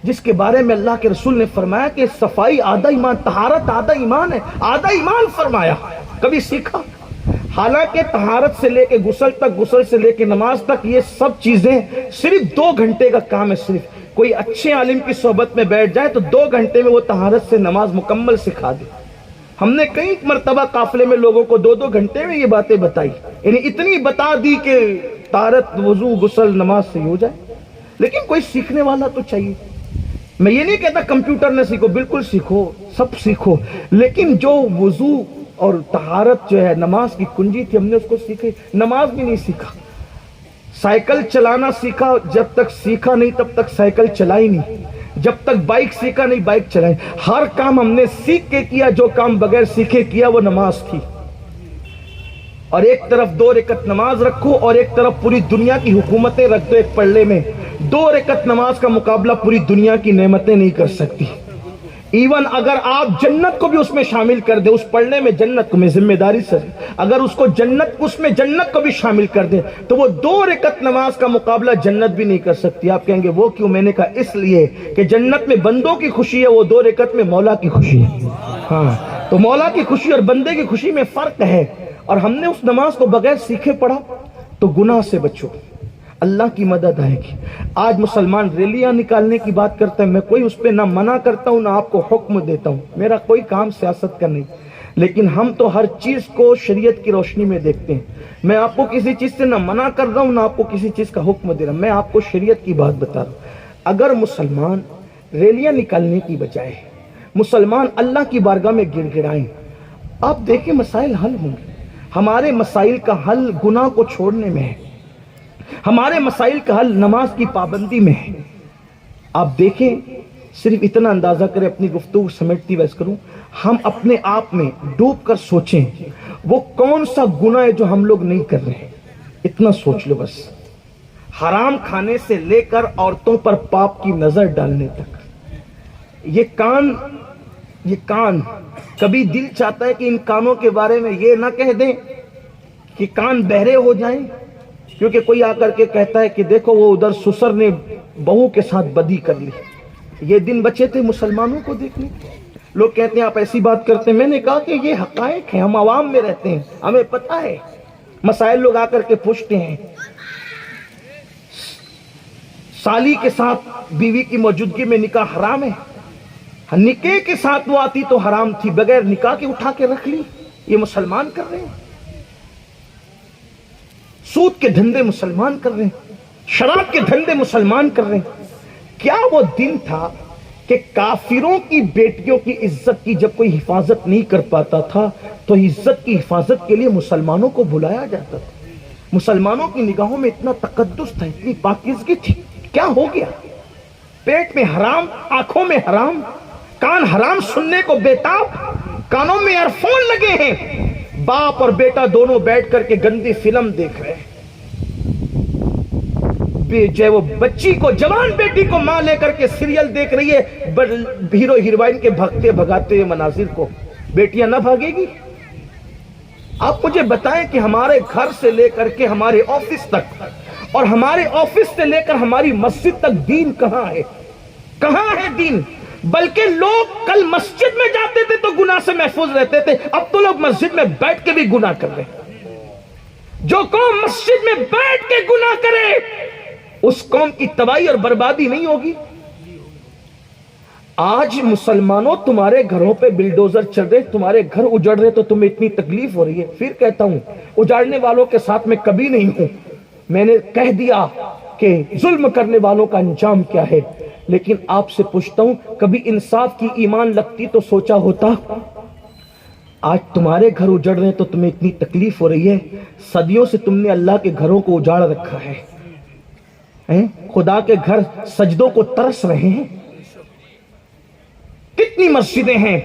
جس کے بارے میں اللہ کے رسول نے فرمایا کہ صفائی آدھا ایمان، طہارت آدھا ایمان ہے، آدھا ایمان فرمایا، کبھی سیکھا؟ حالانکہ طہارت سے لے کے غسل تک، غسل سے لے کے نماز تک، یہ سب چیزیں صرف 2 گھنٹے کا کام ہے۔ صرف کوئی اچھے عالم کی صحبت میں بیٹھ جائے تو 2 گھنٹے میں وہ طہارت سے نماز مکمل سکھا دے۔ ہم نے کئی مرتبہ قافلے میں لوگوں کو 2 گھنٹے میں یہ باتیں بتائی، یعنی اتنی بتا دی کہ طہارت، وضو، غسل، نماز سے ہو جائے۔ لیکن کوئی سیکھنے والا تو چاہیے۔ میں یہ نہیں کہتا کمپیوٹر نہ سیکھو، بالکل سیکھو، سب سیکھو، لیکن جو وضو اور طہارت جو ہے نماز کی کنجی تھی، ہم نے اس کو سیکھے۔ نماز بھی نہیں سیکھا، سائیکل چلانا سیکھا، جب تک سیکھا نہیں تب تک سائیکل چلائی نہیں، جب تک بائک سیکھا نہیں بائک چلائی۔ ہر کام ہم نے سیکھ کے کیا، جو کام بغیر سیکھے کیا وہ نماز تھی۔ اور ایک طرف 2 رکعت نماز رکھو اور ایک طرف پوری دنیا کی حکومتیں رکھ دو ایک پلڑے میں، 2 رکعت نماز کا مقابلہ پوری دنیا کی نعمتیں نہیں کر سکتی۔ ایون اگر آپ جنت کو بھی اس میں شامل کر دیں، اس پڑھنے میں جنت کو، میں ذمہ داری سے اگر اس کو اس میں جنت کو بھی شامل کر دیں تو وہ 2 رکعت نماز کا مقابلہ جنت بھی نہیں کر سکتی۔ آپ کہیں گے وہ کیوں؟ میں نے کہا اس لیے کہ جنت میں بندوں کی خوشی ہے، وہ 2 رکعت میں مولا کی خوشی ہے۔ ہاں، تو مولا کی خوشی اور بندے کی خوشی میں فرق ہے۔ اور ہم نے اس نماز کو بغیر سیکھے پڑھا، تو گناہ سے بچو، اللہ کی مدد آئے گی۔ آج مسلمان ریلیاں نکالنے کی بات کرتا ہے، میں کوئی اس پہ نہ منع کرتا ہوں نہ آپ کو حکم دیتا ہوں، میرا کوئی کام سیاست کا نہیں، لیکن ہم تو ہر چیز کو شریعت کی روشنی میں دیکھتے ہیں۔ میں آپ کو کسی چیز سے نہ منع کر رہا ہوں نہ آپ کو کسی چیز کا حکم دے رہا ہوں، میں آپ کو شریعت کی بات بتا رہا ہوں۔ اگر مسلمان ریلیاں نکالنے کی بجائے مسلمان اللہ کی بارگاہ میں گڑ گڑائیں، آپ دیکھیں مسائل حل ہوں گے۔ ہمارے مسائل کا حل گناہ کو چھوڑنے میں ہے، ہمارے مسائل کا حل نماز کی پابندی میں ہے۔ آپ دیکھیں، صرف اتنا اندازہ کریں، اپنی گفتگو سمیٹتی ویس کروں، ہم اپنے آپ میں ڈوب کر سوچیں وہ کون سا گناہ ہے جو ہم لوگ نہیں کر رہے ہیں، اتنا سوچ لو بس۔ حرام کھانے سے لے کر عورتوں پر پاپ کی نظر ڈالنے تک، یہ کان کبھی دل چاہتا ہے کہ ان کانوں کے بارے میں یہ نہ کہہ دیں کہ کان بہرے ہو جائیں، کیونکہ کوئی آ کر کے کہتا ہے کہ دیکھو وہ ادھر سسر نے بہو کے ساتھ بدی کر لی، یہ دن بچے تھے مسلمانوں کو دیکھنے. لوگ کہتے ہیں آپ ایسی بات کرتے ہیں. میں نے کہا کہ یہ حقائق ہیں, ہم عوام میں رہتے ہیں, ہمیں پتہ ہے مسائل. لوگ آ کر کے پوچھتے ہیں سالی کے ساتھ بیوی کی موجودگی میں نکاح حرام ہے. نکاح کے ساتھ وہ آتی تو حرام تھی, بغیر نکاح کے اٹھا کے رکھ لی. یہ مسلمان کر رہے ہیں, سود کے دھندے مسلمان کر رہے ہیں, شراب کے دھندے مسلمان کر رہے ہیں. کیا وہ دن تھا کہ کافروں کی بیٹیوں کی عزت کی جب کوئی حفاظت نہیں کر پاتا تھا تو عزت کی حفاظت کے لیے مسلمانوں کو بلایا جاتا تھا. مسلمانوں کی نگاہوں میں اتنا تقدس تھا, اتنی پاکیزگی تھی. کیا ہو گیا؟ پیٹ میں حرام, آنکھوں میں حرام, کان حرام سننے کو بیتاب, کانوں میں ایئر فون لگے ہیں. باپ اور بیٹا دونوں بیٹھ کر کے گندی فلم دیکھ رہے ہیں. جو ہے وہ بچی کو, جوان بیٹی کو ماں لے کر کے سیریل دیکھ رہی ہے, ہیرو ہیروئن کے بھگتے بھگاتے ہوئے مناظر کو. بیٹیاں نہ بھاگے گی؟ آپ مجھے بتائیں کہ ہمارے گھر سے لے کر کے ہمارے آفس تک اور ہمارے آفس سے لے کر ہماری مسجد تک دین کہاں ہے؟ کہاں ہے دین؟ بلکہ لوگ کل مسجد میں جاتے تھے تو گناہ سے محفوظ رہتے تھے, اب تو لوگ مسجد میں بیٹھ کے بھی گناہ کر رہے ہیں. جو قوم مسجد میں بیٹھ کے گناہ کرے اس قوم کی تباہی اور بربادی نہیں ہوگی. آج مسلمانوں تمہارے گھروں پہ بلڈوزر چل رہے, تمہارے گھر اجڑ رہے تو تمہیں اتنی تکلیف ہو رہی ہے. پھر کہتا ہوں اجاڑنے والوں کے ساتھ میں کبھی نہیں ہوں. میں نے کہہ دیا کہ ظلم کرنے والوں کا انجام کیا ہے, لیکن آپ سے پوچھتا ہوں کبھی انصاف کی ایمان لگتی تو سوچا ہوتا. آج تمہارے گھر اجڑ رہے ہیں تو تمہیں اتنی تکلیف ہو رہی ہے. صدیوں سے تم نے اللہ کے گھروں کو اجاڑ رکھا ہے, خدا کے گھر سجدوں کو ترس رہے ہیں. کتنی مسجدیں ہیں,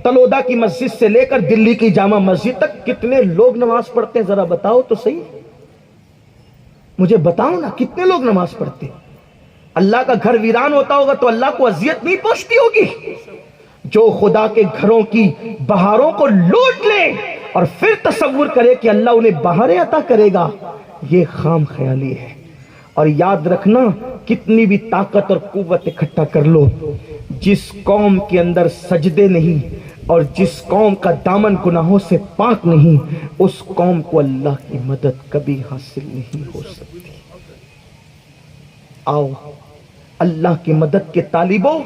تلودا کی مسجد سے لے کر دلی کی جامع مسجد تک کتنے لوگ نماز پڑھتے ہیں؟ ذرا بتاؤ تو صحیح, مجھے بتاؤ نا کتنے لوگ نماز پڑھتے ہیں. اللہ کا گھر ویران ہوتا ہوگا تو اللہ کو اذیت نہیں پہنچتی ہوگی؟ جو خدا کے گھروں کی بہاروں کو لوٹ لے اور پھر تصور کرے کہ اللہ انہیں بہاریں عطا کرے گا, یہ خام خیالی ہے. اور یاد رکھنا, کتنی بھی طاقت اور قوت اکٹھا کر لو, جس قوم کے اندر سجدے نہیں اور جس قوم کا دامن گناہوں سے پاک نہیں, اس قوم کو اللہ کی مدد کبھی حاصل نہیں ہو سکتی. آؤ اللہ کی مدد کے طالبوں,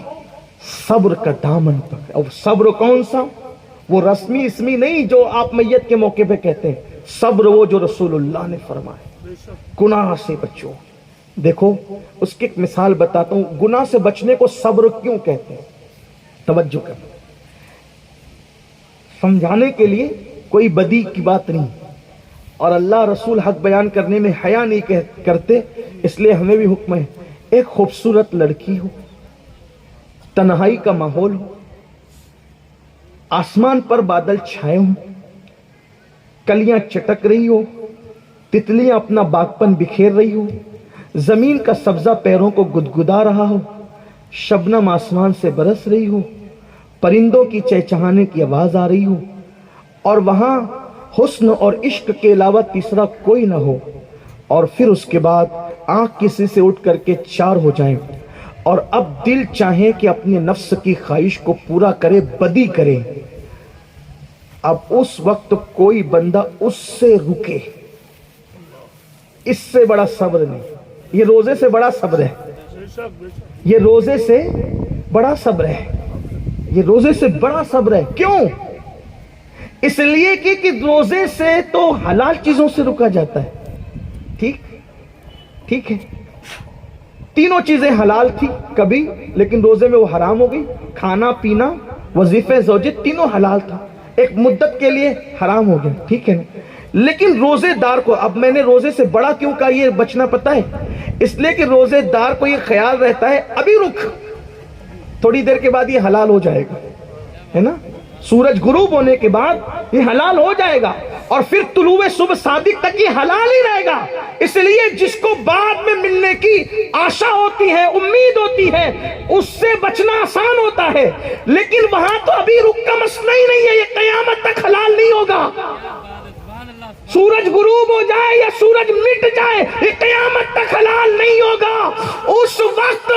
صبر کا دامن پکڑو. اور صبر کون سا؟ وہ رسمی اسمی نہیں جو آپ میت کے موقع پہ کہتے ہیں. صبر وہ جو رسول اللہ نے فرمایا, گناہ سے بچو. دیکھو اس کی ایک مثال بتاتا ہوں, گناہ سے بچنے کو صبر کیوں کہتے ہیں. توجہ کر, سمجھانے کے لیے کوئی بدی کی بات نہیں, اور اللہ رسول حق بیان کرنے میں حیا نہیں کرتے, اس لیے ہمیں بھی حکم ہے. ایک خوبصورت لڑکی ہو, تنہائی کا ماحول ہو, آسمان پر بادل چھائے ہوں, کلیاں چٹک رہی ہو, تتلیاں اپنا باغپن بکھیر رہی ہو, زمین کا سبزہ پیروں کو گدگدا رہا ہو, شبنم آسمان سے برس رہی ہو, پرندوں کی چہچہانے کی آواز آ رہی ہو, اور وہاں حسن اور عشق کے علاوہ تیسرا کوئی نہ ہو, اور پھر اس کے بعد آنکھ کسی سے اٹھ کر کے چار ہو جائیں, اور اب دل چاہے کہ اپنے نفس کی خواہش کو پورا کرے, بدی کرے. اب اس وقت کوئی بندہ اس سے رکے, اس سے بڑا صبر نہیں. یہ روزے سے بڑا صبر ہے, یہ روزے سے بڑا صبر ہے, یہ روزے سے بڑا صبر ہے. کیوں؟ اس لیے کہ روزے سے تو حلال چیزوں سے رکا جاتا ہے. ٹھیک ہے, تینوں چیزیں حلال تھی کبھی, لیکن روزے میں وہ حرام ہو گئی. کھانا پینا, وظیفے, زوجت, تینوں حلال تھا, ایک مدت کے لیے حرام ہو گیا. ٹھیک ہے, لیکن روزے دار کو, اب میں نے روزے سے بڑا کیوں کہا یہ بچنا پتا ہے, اس لیے کہ روزے دار کو یہ خیال رہتا ہے ابھی رک, تھوڑی دیر کے بعد یہ حلال ہو جائے گا, ہے نا. سورج غروب ہونے کے بعد یہ حلال ہو جائے گا, اور پھر طلوع صبح صادق تک یہ حلال ہی رہے گا. اس لیے جس کو بعد میں ملنے کی آشا ہوتی ہے, امید ہوتی ہے, اس سے بچنا آسان ہوتا ہے. لیکن وہاں تو ابھی رک کا مسئلہ ہی نہیں ہے, یہ قیامت تک حلال نہیں ہوگا. سورج غروب ہو جائے یا سورج مٹ جائے یہ قیامت تک حلال نہیں ہوگا۔ اس وقت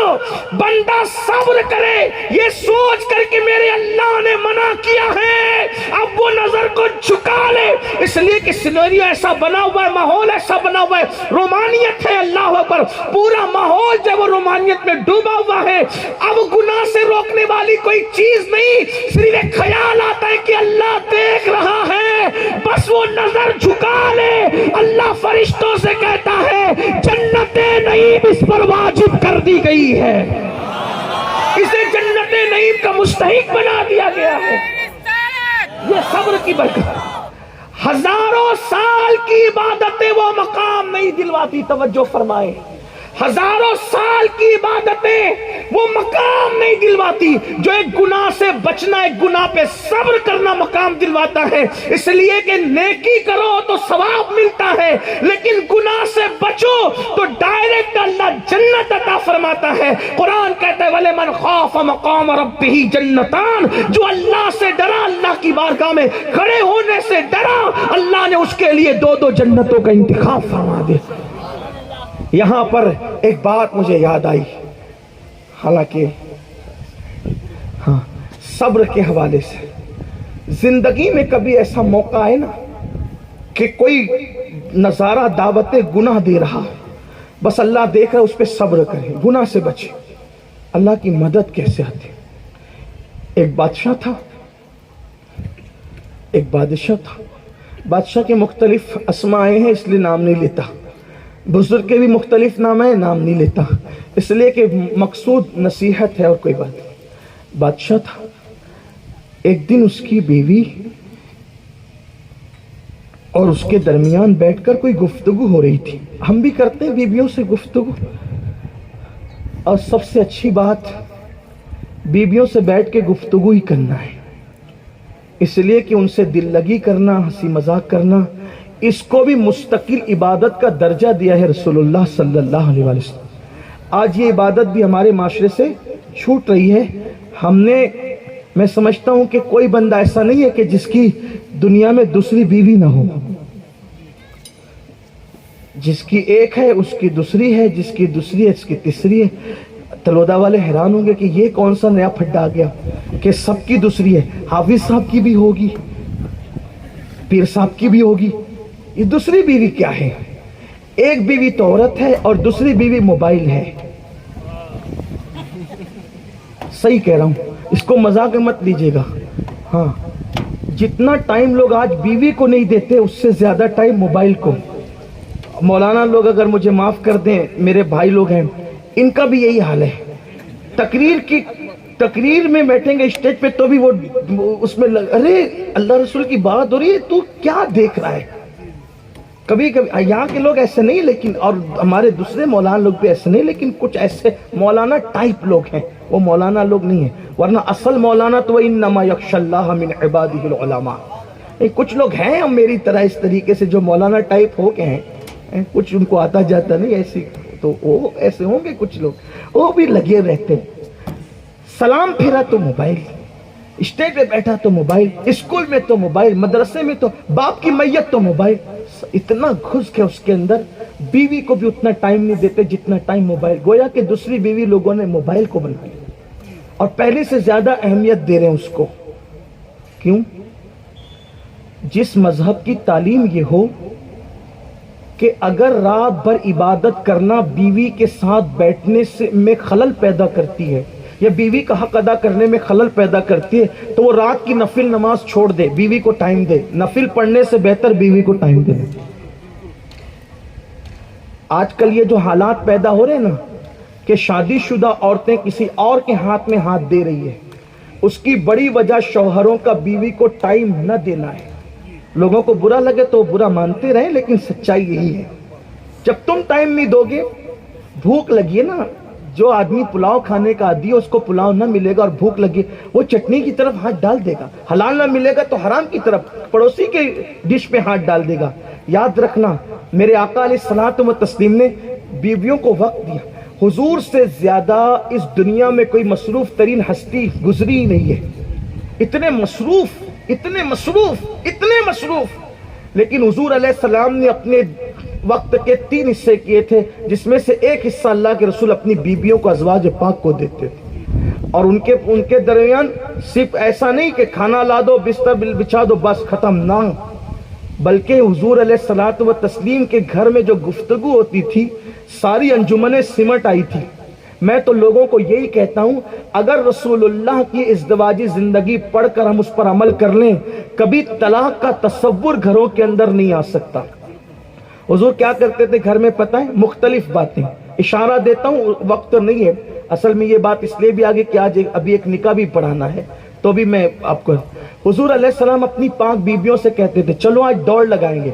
بندہ صبر کرے یہ سوچ کر کہ میرے اللہ نے منع کیا ہے، اب وہ نظر کو جھکا لے، اس لیے کہ سینیریو ایسا بنا ہوا ہے، ماحول ایسا بنا ہوا ہے، رومانیت ہے، اللہ اکبر، پورا ماحول جو وہ رومانیت میں ڈوبا ہوا ہے۔ اب گناہ سے روکنے والی کوئی چیز نہیں، صرف ایک خیال آتا ہے کہ اللہ دیکھ رہا ہے، بس وہ نظر جھکا لے۔ اللہ فرشتوں سے کہتا ہے جنت نعیم اس پر واجب کر دی گئی ہے، اسے جنت نعیم کا مستحق بنا دیا گیا ہے۔ یہ صبر کی برکت، ہزاروں سال کی عبادتیں وہ مقام نہیں دلواتی، توجہ فرمائے، ہزاروں سال کی عبادتیں وہ مقام نہیں دلواتی، جو ایک گناہ سے بچنا، ایک گناہ پہ صبر کرنا مقام دلواتا ہے۔ اس لیے کہ نیکی کرو تو ثواب ملتا ہے، لیکن گناہ سے بچو تو ڈائریکٹ اللہ جنت عطا فرماتا ہے۔ قرآن کہتا ہے وَلِمَنْ خَافَ مَقَامَ رَبِّهِ جَنَّتَانِ، جو اللہ سے ڈرا، اللہ کی بارگاہ میں کھڑے ہونے سے ڈرا، اللہ نے اس کے لیے دو جنتوں کا انتخاب فرما دیا۔ یہاں پر ایک بات مجھے یاد آئی، حالانکہ صبر کے حوالے سے زندگی میں کبھی ایسا موقع آئے نا کہ کوئی نظارہ دعوت گناہ دے رہا، بس اللہ دیکھ رہا، اس پہ صبر کرے، گناہ سے بچے۔ اللہ کی مدد کیسے آتی؟ ایک بادشاہ تھا، ایک بادشاہ تھا، بادشاہ کے مختلف اسماء ہیں، اس لیے نام نہیں لیتا، بزرگ کے بھی مختلف نام ہیں، نام نہیں لیتا، اس لیے کہ مقصود نصیحت ہے اور کوئی بات نہیں۔ بادشاہ تھا، ایک دن اس کی بیوی اور اس کے درمیان بیٹھ کر کوئی گفتگو ہو رہی تھی۔ ہم بھی کرتے ہیں بیویوں سے گفتگو، اور سب سے اچھی بات بیویوں سے بیٹھ کے گفتگو ہی کرنا ہے، اس لیے کہ ان سے دل لگی کرنا، ہنسی مذاق کرنا، اس کو بھی مستقل عبادت کا درجہ دیا ہے رسول اللہ صلی اللہ علیہ وسلم۔ آج یہ عبادت بھی ہمارے معاشرے سے چھوٹ رہی ہے۔ میں سمجھتا ہوں کہ کوئی بندہ ایسا نہیں ہے کہ جس کی دنیا میں دوسری بیوی نہ ہو، جس کی ایک ہے اس کی دوسری ہے، جس کی دوسری ہے اس کی تیسری ہے۔ تلودا والے حیران ہوں گے کہ یہ کون سا نیا پھڈا آ گیا کہ سب کی دوسری ہے، حافظ صاحب کی بھی ہوگی، پیر صاحب کی بھی ہوگی، یہ دوسری بیوی کیا ہے؟ ایک بیوی تو عورت ہے اور دوسری بیوی موبائل ہے۔ صحیح کہہ رہا ہوں، اس کو مذاق میں مت لیجیے گا۔ ہاں، جتنا ٹائم لوگ آج بیوی کو نہیں دیتے اس سے زیادہ ٹائم موبائل کو۔ مولانا لوگ اگر مجھے معاف کر دیں، میرے بھائی لوگ ہیں، ان کا بھی یہی حال ہے۔ تقریر میں بیٹھیں گے اسٹیج پہ تو بھی وہ اس میں ارے اللہ رسول کی بات ہو رہی ہے، تو کیا دیکھ رہا ہے؟ کبھی کبھی یہاں کے لوگ ایسے نہیں، لیکن اور ہمارے دوسرے مولانا لوگ بھی ایسے نہیں، لیکن کچھ ایسے مولانا ٹائپ لوگ ہیں، وہ مولانا لوگ نہیں ہیں، ورنہ اصل مولانا تو انما یخشی اللہ من عبادہ العلماء۔ کچھ لوگ ہیں میری طرح اس طریقے سے جو مولانا ٹائپ ہو کے ہیں، کچھ ان کو آتا جاتا نہیں ایسی، تو وہ ایسے ہوں گے کچھ لوگ، وہ بھی لگے رہتے ہیں۔ سلام پھیرا تو موبائل، اسٹیج پہ بیٹھا تو موبائل، اسکول میں تو موبائل، مدرسے میں تو باپ کی میت تو موبائل، اتنا گھس کے اس کے اندر۔ بیوی کو بھی اتنا ٹائم نہیں دیتے جتنا ٹائم موبائل، گویا کہ دوسری بیوی لوگوں نے موبائل کو بنا لیا اور پہلے سے زیادہ اہمیت دے رہے ہیں اس کو۔ کیوں؟ جس مذہب کی تعلیم یہ ہو کہ اگر رات بھر عبادت کرنا بیوی کے ساتھ بیٹھنے سے میں خلل پیدا کرتی ہے یا بیوی کا حق ادا کرنے میں خلل پیدا کرتی ہے تو وہ رات کی نفل نماز چھوڑ دے، بیوی کو ٹائم دے، نفل پڑھنے سے بہتر بیوی کو ٹائم دے۔ آج کل یہ جو حالات پیدا ہو رہے ہیں نا کہ شادی شدہ عورتیں کسی اور کے ہاتھ میں ہاتھ دے رہی ہے، اس کی بڑی وجہ شوہروں کا بیوی کو ٹائم نہ دینا ہے۔ لوگوں کو برا لگے تو برا مانتے رہیں، لیکن سچائی یہی ہے۔ جب تم ٹائم نہیں دو گے، بھوک لگی ہے نا، جو آدمی پلاؤ کھانے کا عادی ہے اس کو پلاؤ نہ ملے گا اور بھوک لگی، وہ چٹنی کی طرف ہاتھ ڈال دے گا، حلال نہ ملے گا تو حرام کی طرف، پڑوسی کے ڈش پہ ہاتھ ڈال دے گا۔ یاد رکھنا، میرے آقا علیہ الصلوۃ والتسلیم نے بیویوں کو وقت دیا۔ حضور سے زیادہ اس دنیا میں کوئی مصروف ترین ہستی گزری نہیں ہے۔ اتنے مصروف، اتنے مصروف، اتنے مصروف لیکن حضور علیہ السلام نے اپنے وقت کے 3 حصے کیے تھے، جس میں سے ایک حصہ اللہ کے رسول اپنی بیویوں کو ازواج پاک کو دیتے تھے، اور ان کے درمیان صرف ایسا نہیں کہ کھانا لا دو، بستر بچھا دو، بس ختم، نہ، بلکہ حضور علیہ الصلوۃ والتسلیم کے گھر میں جو گفتگو ہوتی تھی ساری انجمنیں سمٹ آئی تھی۔ میں تو لوگوں کو یہی کہتا ہوں، اگر رسول اللہ کی ازدواجی زندگی پڑھ کر ہم اس پر عمل کر لیں، کبھی طلاق کا تصور گھروں کے اندر نہیں آ سکتا۔ حضور کیا کرتے تھے گھر میں پتہ ہے؟ مختلف باتیں، اشارہ دیتا ہوں، وقت نہیں ہے اصل میں، یہ بات اس لیے بھی آگے کہ آج ابھی ایک نکاح بھی پڑھانا ہے، تو بھی میں آپ کو، حضور علیہ السلام اپنی پاک بیویوں سے کہتے تھے چلو آج دوڑ لگائیں گے،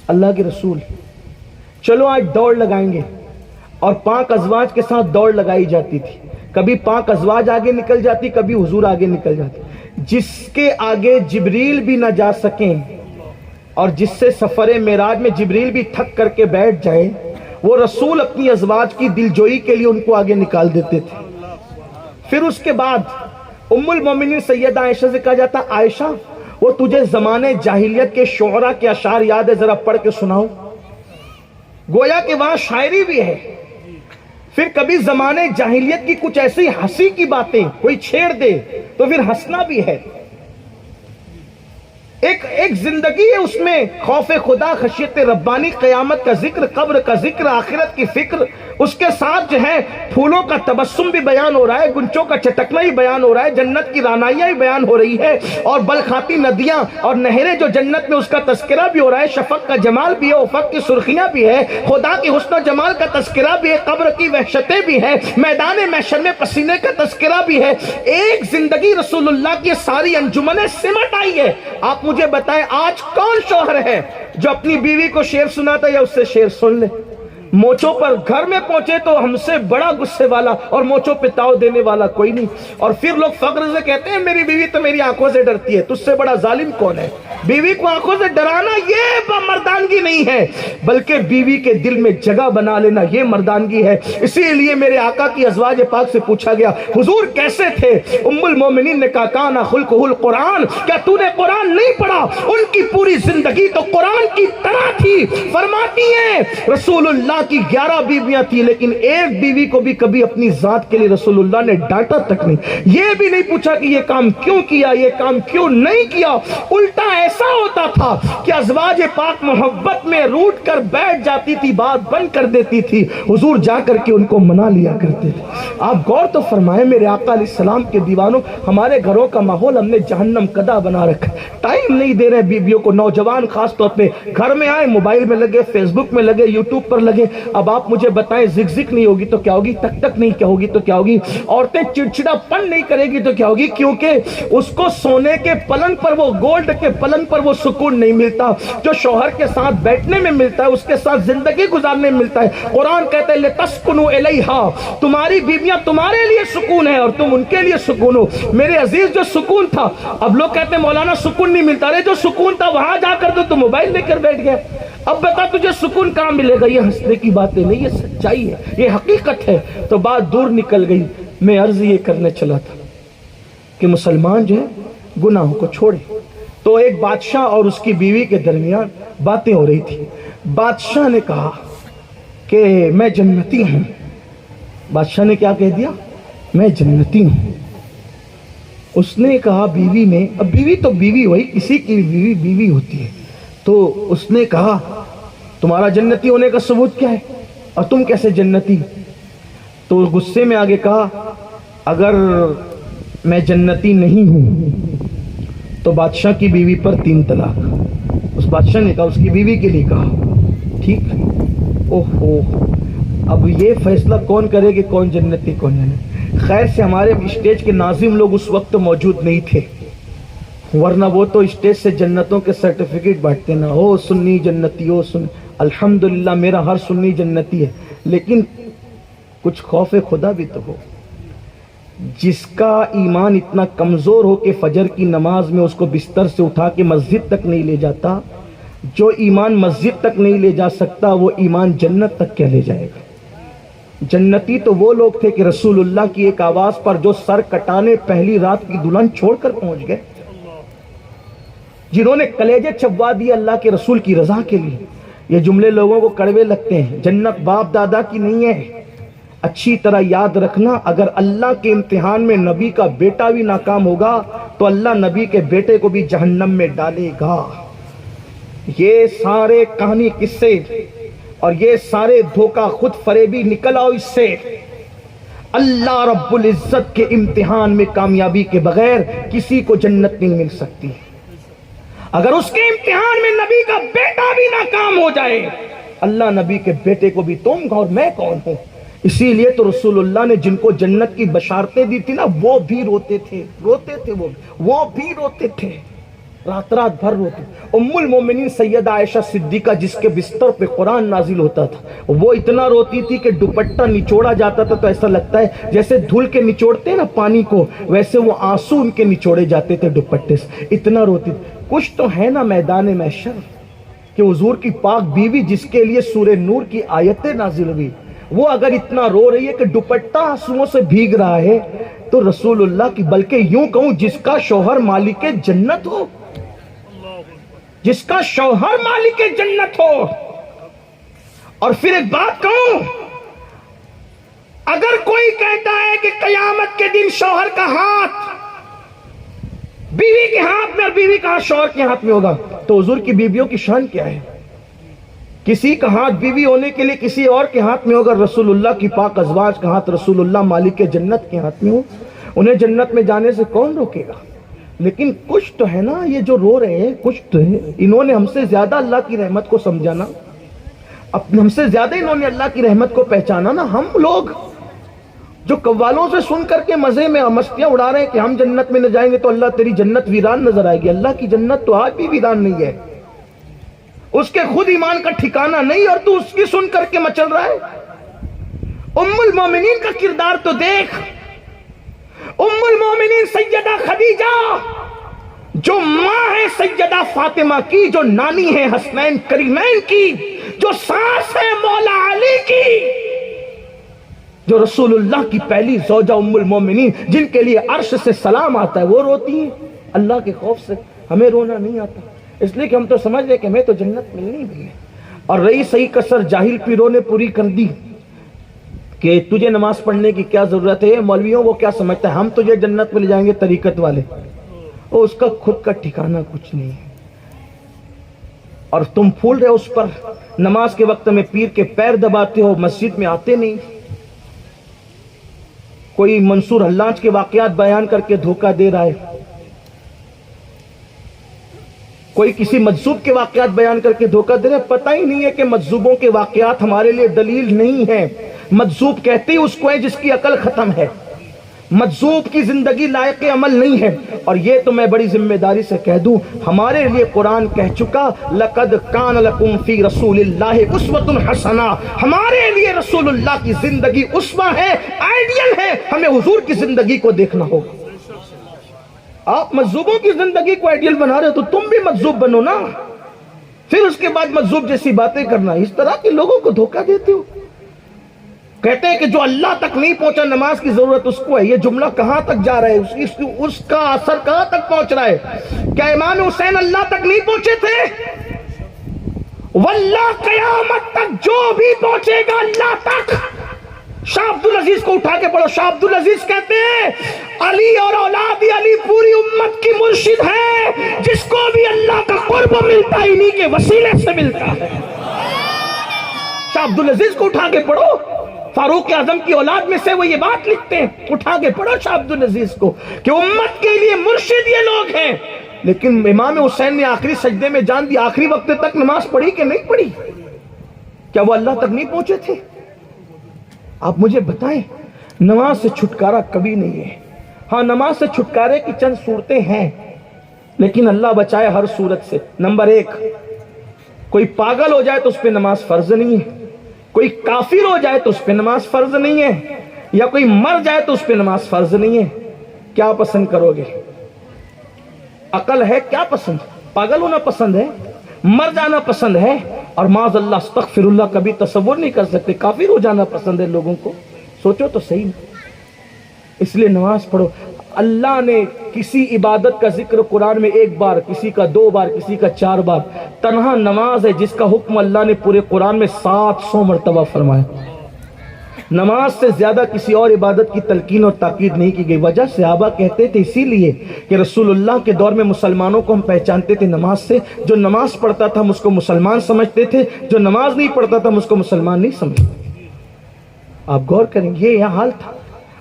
اللہ کے رسول چلو آج دوڑ لگائیں گے، اور پاک ازواج کے ساتھ دوڑ لگائی جاتی تھی، کبھی پاک ازواج آگے نکل جاتی، کبھی حضور آگے نکل جاتی، جس کے آگے جبریل بھی نہ جا سکیں اور جس سے سفر معراج میں جبریل بھی تھک کر کے بیٹھ جائے، وہ رسول اپنی ازواج کی دلجوئی کے لیے ان کو آگے نکال دیتے تھے۔ پھر اس کے بعد ام المومنین سیدہ عائشہ سے کہا جاتا، عائشہ وہ تجھے زمانے جاہلیت کے شعراء کے اشعار یاد ہے، ذرا پڑھ کے سناؤ، گویا کہ وہاں شاعری بھی ہے۔ پھر کبھی زمانے جاہلیت کی کچھ ایسی ہنسی کی باتیں کوئی چھیڑ دے تو پھر ہنسنا بھی ہے۔ ایک زندگی ہے اس میں، خوف خدا، خشیت ربانی، قیامت کا ذکر، قبر کا ذکر، آخرت کی فکر، اس کے ساتھ جو ہے پھولوں کا تبسم بھی بیان ہو رہا ہے، گنچوں کا چٹکنا ہی بیان ہو رہا ہے، جنت کی رانائیاں بھی بیان ہو رہی ہے، اور بلخاتی ندیاں اور نہریں جو جنت میں اس کا تذکرہ بھی ہو رہا ہے، شفق کا جمال بھی ہے، افق کی سرخیاں بھی ہے، خدا کی حسن و جمال کا تذکرہ بھی ہے، قبر کی وحشتیں بھی ہے، میدان محشر میں پسینے کا تذکرہ بھی ہے۔ ایک زندگی رسول اللہ کی ساری انجمنیں سمٹ آئی ہے۔ آپ مجھے بتائیں آج کون شوہر ہے جو اپنی بیوی کو شعر سناتا یا اس سے شعر سن لے؟ موچوں پر گھر میں پہنچے تو ہم سے بڑا غصے والا اور موچوں پہ تاؤ دینے والا کوئی نہیں، اور پھر لوگ فخر سے کہتے ہیں میری بیوی تو میری آنکھوں سے ڈرتی ہے، تجھ سے بڑا ظالم کون ہے؟ بیوی کو آنکھوں سے ڈرانا یہ مردانگی نہیں ہے، بلکہ بیوی کے دل میں جگہ بنا لینا یہ مردانگی ہے۔ اسی لیے میرے آقا کی ازواج پاک سے پوچھا گیا حضور کیسے تھے؟ ام المومنین نے کہا کانا خلقہ القرآن، کیا تو نے قرآن نہیں پڑھا؟ ان کی پوری زندگی تو قرآن کی طرح تھی۔ فرماتی ہیں رسول اللہ کی 11 بیویاں تھی، لیکن ایک بیوی کو بھی کبھی اپنی ذات کے لیے رسول اللہ نے ڈانٹا تک نہیں، یہ بھی نہیں پوچھا کہ یہ کام کیوں کیا، یہ کام کیوں نہیں کیا۔ الٹا ایسا ہوتا تھا کہ ازواج پاک محبت میں روٹ کر بیٹھ جاتی تھی، بات بند کر دیتی تھی، حضور جا کر کے ان کو منا لیا کرتے تھے۔ آپ غور تو فرمائیں میرے آقا علیہ السلام کے دیوانوں، ہمارے گھروں کا ماحول ہم نے جہنم قدا بنا رکھا، ٹائم نہیں دے رہے بیویوں کو، نوجوان خاص طور پہ گھر میں آئے موبائل میں لگے، فیس بک میں لگے، یوٹیوب پر لگے۔ اب آپ مجھے بتائیں زک زک نہیں ہوگی تو کیا ہوگی، تک تک نہیں کیا ہوگی تو کیا ہوگی، عورتیں چڑچڑا پن نہیں کرے گی تو کیا ہوگی، کیونکہ اس کو سونے کے پلنگ پر، وہ گولڈ کے پلنگ پر وہ سکون نہیں ملتا جو شوہر کے ساتھ بیٹھنے میں ملتا ہے، اس کے ساتھ زندگی گزارنے میں ملتا ہے۔ قرآن کہتا ہے لِتَسْكُنُوا إِلَيْهَا، تمہاری بیویاں تمہارے لیے سکون ہے اور تم ان کے لیے سکون ہو۔ میرے عزیز جو سکون تھا، اب لوگ کہتے ہیں مولانا سکون نہیں ملتا، رہے جو سکون تھا وہاں جا کر تو موبائل لے کر بیٹھ گیا، اب بتا تجھے سکون کہاں ملے گا؟ یہ ہنسنے کی باتیں نہیں، یہ سچائی ہے، یہ حقیقت ہے۔ تو بات دور نکل گئی، میں عرض یہ کرنے چلا تھا کہ مسلمان جو ہے گناہوں کو چھوڑے۔ تو ایک بادشاہ اور اس کی بیوی کے درمیان باتیں ہو رہی تھی۔ بادشاہ نے کہا کہ میں جنتی ہوں۔ بادشاہ نے کیا کہہ دیا؟ میں جنتی ہوں۔ اس نے کہا بیوی نے، اب بیوی تو بیوی ہوئی، کسی کی بیوی بیوی ہوتی ہے، تو اس نے کہا تمہارا جنتی ہونے کا ثبوت کیا ہے اور تم کیسے جنتی؟ تو غصے میں آگے کہا اگر میں جنتی نہیں ہوں تو بادشاہ کی بیوی پر 3 طلاق۔ اس بادشاہ نے کہا، اس کی بیوی کے لیے کہا ٹھیک۔ اوہو، اب یہ فیصلہ کون کرے کہ کون جنتی کون جنتی؟ خیر سے ہمارے اسٹیج کے ناظم لوگ اس وقت موجود نہیں تھے، ورنہ وہ تو اسٹیج سے جنتوں کے سرٹیفکیٹ بانٹتے نا، ہو سنی جنتی ہو سن۔ الحمدللہ میرا ہر سنی جنتی ہے، لیکن کچھ خوف خدا بھی تو ہو۔ جس کا ایمان اتنا کمزور ہو کہ فجر کی نماز میں اس کو بستر سے اٹھا کے مسجد تک نہیں لے جاتا، جو ایمان مسجد تک نہیں لے جا سکتا وہ ایمان جنت تک کیا لے جائے گا؟ جنتی تو وہ لوگ تھے کہ رسول اللہ کی ایک آواز پر جو سر کٹانے پہلی رات کی دلہن چھوڑ کر پہنچ گئے، جنہوں نے کلیجے چبوا دیے اللہ کے رسول کی رضا کے لیے. یہ جملے لوگوں کو کڑوے لگتے ہیں. جنت باپ دادا کی نہیں ہے. اچھی طرح یاد رکھنا، اگر اللہ کے امتحان میں نبی کا بیٹا بھی ناکام ہوگا تو اللہ نبی کے بیٹے کو بھی جہنم میں ڈالے گا. یہ سارے کہانی قصے اور یہ سارے دھوکہ خود فریبی نکل آؤ اس سے. اللہ رب العزت کے امتحان میں کامیابی کے بغیر کسی کو جنت نہیں مل سکتی. اگر اس کے امتحان میں نبی کا بیٹا بھی ناکام ہو جائے، اللہ نبی کے بیٹے کو بھی تم اور میں کون ہوں. اسی لیے تو رسول اللہ نے جن کو جنت کی بشارتیں دی تھی نا، وہ بھی روتے تھے وہ بھی روتے تھے، رات بھر روتے. ام المومنین سیدہ عائشہ صدیقہ جس کے بستر پہ قرآن نازل ہوتا تھا، وہ اتنا روتی تھی کہ دوپٹہ نچوڑا جاتا تھا تو ایسا لگتا ہے جیسے دھل کے نچوڑتے ہیں نا پانی کو، ویسے وہ آنسو ان کے نچوڑے جاتے تھے دوپٹے سے، اتنا روتی تھی. کچھ تو ہے نا میدان محشر کہ حضور کی پاک بیوی جس کے لیے سورہ نور کی آیتیں نازل ہوئی، وہ اگر اتنا رو رہی ہے کہ دوپٹہ آنسوؤں سے بھیگ رہا ہے، تو رسول اللہ کی، بلکہ یوں کہوں جس کا شوہر مالک جنت ہو، جس کا شوہر مالک جنت ہو. اور پھر ایک بات کہوں، اگر کوئی کہتا ہے کہ قیامت کے دن شوہر کا ہاتھ بیوی کے ہاتھ میں اور بیوی کا ہاتھ شوہر کے ہاتھ میں ہوگا، تو حضور کی بیویوں کی شان کیا ہے؟ کسی کا ہاتھ بیوی ہونے کے لیے کسی اور کے ہاتھ میں ہوگا، رسول اللہ کی پاک ازواج کا ہاتھ رسول اللہ مالک جنت کے ہاتھ میں ہو، انہیں جنت میں جانے سے کون روکے گا؟ لیکن کچھ تو ہے نا، یہ جو رو رہے ہیں کچھ تو ہے، انہوں نے ہم سے زیادہ اللہ کی رحمت کو سمجھانا، ہم سے زیادہ انہوں نے اللہ کی رحمت کو پہچانا نا. ہم لوگ جو قوالوں سے سن کر کے مزے میں مستیاں اڑا رہے ہیں کہ ہم جنت میں نہ جائیں گے تو اللہ تیری جنت ویران نظر آئے گی. اللہ کی جنت تو آج بھی ویران نہیں ہے، اس کے خود ایمان کا ٹھکانہ نہیں، اور تو اس کی سن کر کے مچل رہا ہے. ام المومنین کا کردار تو دیکھ. ام المومنین سیدہ خدیجہ جو ماں ہے سیدہ فاطمہ کی، جو نانی ہے حسنین کریمین کی، جو ساس ہے مولا علی کی، جو رسول اللہ کی پہلی زوجہ ام المومنین جن کے لیے عرش سے سلام آتا ہے، وہ روتی ہیں اللہ کے خوف سے. ہمیں رونا نہیں آتا، اس لیے کہ ہم تو سمجھ رہے کہ ہمیں تو جنت ملنی بھی ہے. اور رہی صحیح کسر جاہل پیروں نے پوری کر دی کہ تجھے نماز پڑھنے کی کیا ضرورت ہے، مولویوں وہ کیا سمجھتا ہے، ہم تجھے جنت میں لے جائیں گے طریقت والے. اور اس کا خود کا ٹھکانہ کچھ نہیں ہے، اور تم پھول رہے ہو اس پر. نماز کے وقت میں پیر کے پیر دباتے ہو، مسجد میں آتے نہیں. کوئی منصور حلاج کے واقعات بیان کر کے دھوکہ دے رہا ہے، کوئی کسی مجذوب کے واقعات بیان کر کے دھوکہ دے رہا ہے. پتہ ہی نہیں ہے کہ مجذوبوں کے واقعات ہمارے لیے دلیل نہیں ہے. مجذوب کہتے ہی اس کو ہے جس کی عقل ختم ہے، مجذوب کی زندگی لائق عمل نہیں ہے. اور یہ تو میں بڑی ذمہ داری سے کہہ دوں، ہمارے لیے قرآن کہہ چکا لَقَدْ كَانَ لَكُمْ فِي رَسُولِ اللَّهِ أُسْوَةٌ حَسَنَةٌ. ہمارے لیے رسول اللہ کی زندگی اسوہ ہے، آئیڈیل ہے. ہمیں حضور کی زندگی کو دیکھنا ہوگا. آپ مجذوبوں کی زندگی کو آئیڈیل بنا رہے ہو تو تم بھی مجذوب بنو نا. پھر اس کے بعد مجذوب جیسی باتیں کرنا. اس طرح کے لوگوں کو دھوکہ دیتے ہو. کہتے ہیں کہ جو اللہ تک نہیں پہنچا نماز کی ضرورت اس کو ہے. یہ جملہ کہاں تک جا رہا ہے؟ اس کا اثر کہاں تک پہنچ رہا ہے؟ کیا امام حسین اللہ تک نہیں پہنچے تھے؟ واللہ قیامت تک جو بھی پہنچے گا اللہ تک. شاہ عبدالعزیز کو اٹھا کے پڑھو. شاہ عبدالعزیز کہتے ہیں علی اور اولاد علی پوری امت کی مرشد ہے، جس کو بھی اللہ کا قرب ملتا ہے انہی کے وسیلے سے ملتا ہے. شاہ عبدالعزیز کو اٹھا کے پڑھو. فاروق اعظم کی اولاد میں سے وہ یہ بات لکھتے ہیں. اٹھا کے پڑھو شاہ عبدالعزیز کو کہ امت کے لیے مرشد یہ لوگ ہیں. لیکن امام حسین نے آخری سجدے میں جان دی، آخری وقت تک نماز پڑھی کہ نہیں پڑھی؟ کیا وہ اللہ تک نہیں پہنچے تھے؟ آپ مجھے بتائیں. نماز سے چھٹکارا کبھی نہیں ہے. ہاں نماز سے چھٹکارے کی چند صورتیں ہیں، لیکن اللہ بچائے ہر صورت سے. نمبر 1، کوئی پاگل ہو جائے تو اس پہ نماز فرض نہیں ہے. کوئی کافر ہو جائے تو اس پہ نماز فرض نہیں ہے. یا کوئی مر جائے تو اس پہ نماز فرض نہیں ہے. کیا پسند کرو گے؟ عقل ہے کیا پسند؟ پاگل ہونا پسند ہے، مر جانا پسند ہے، اور معاذ اللہ استغفر اللہ کبھی تصور نہیں کر سکتے کافر ہو جانا پسند ہے لوگوں کو. سوچو تو صحیح. اس لیے نماز پڑھو. اللہ نے کسی عبادت کا ذکر قرآن میں 1 بار، کسی کا 2 بار، کسی کا 4 بار، تنہا نماز ہے جس کا حکم اللہ نے پورے قرآن میں 700 مرتبہ فرمایا۔ نماز سے زیادہ کسی اور عبادت کی تلقین اور تاکید نہیں کی گئی۔ وجہ صحابہ کہتے تھے اسی لیے کہ رسول اللہ کے دور میں مسلمانوں کو ہم پہچانتے تھے نماز سے، جو نماز پڑھتا تھا ہم اس کو مسلمان سمجھتے تھے، جو نماز نہیں پڑھتا تھا ہم اس کو مسلمان نہیں سمجھتے۔ آپ غور کریں گے یہ حال تھا،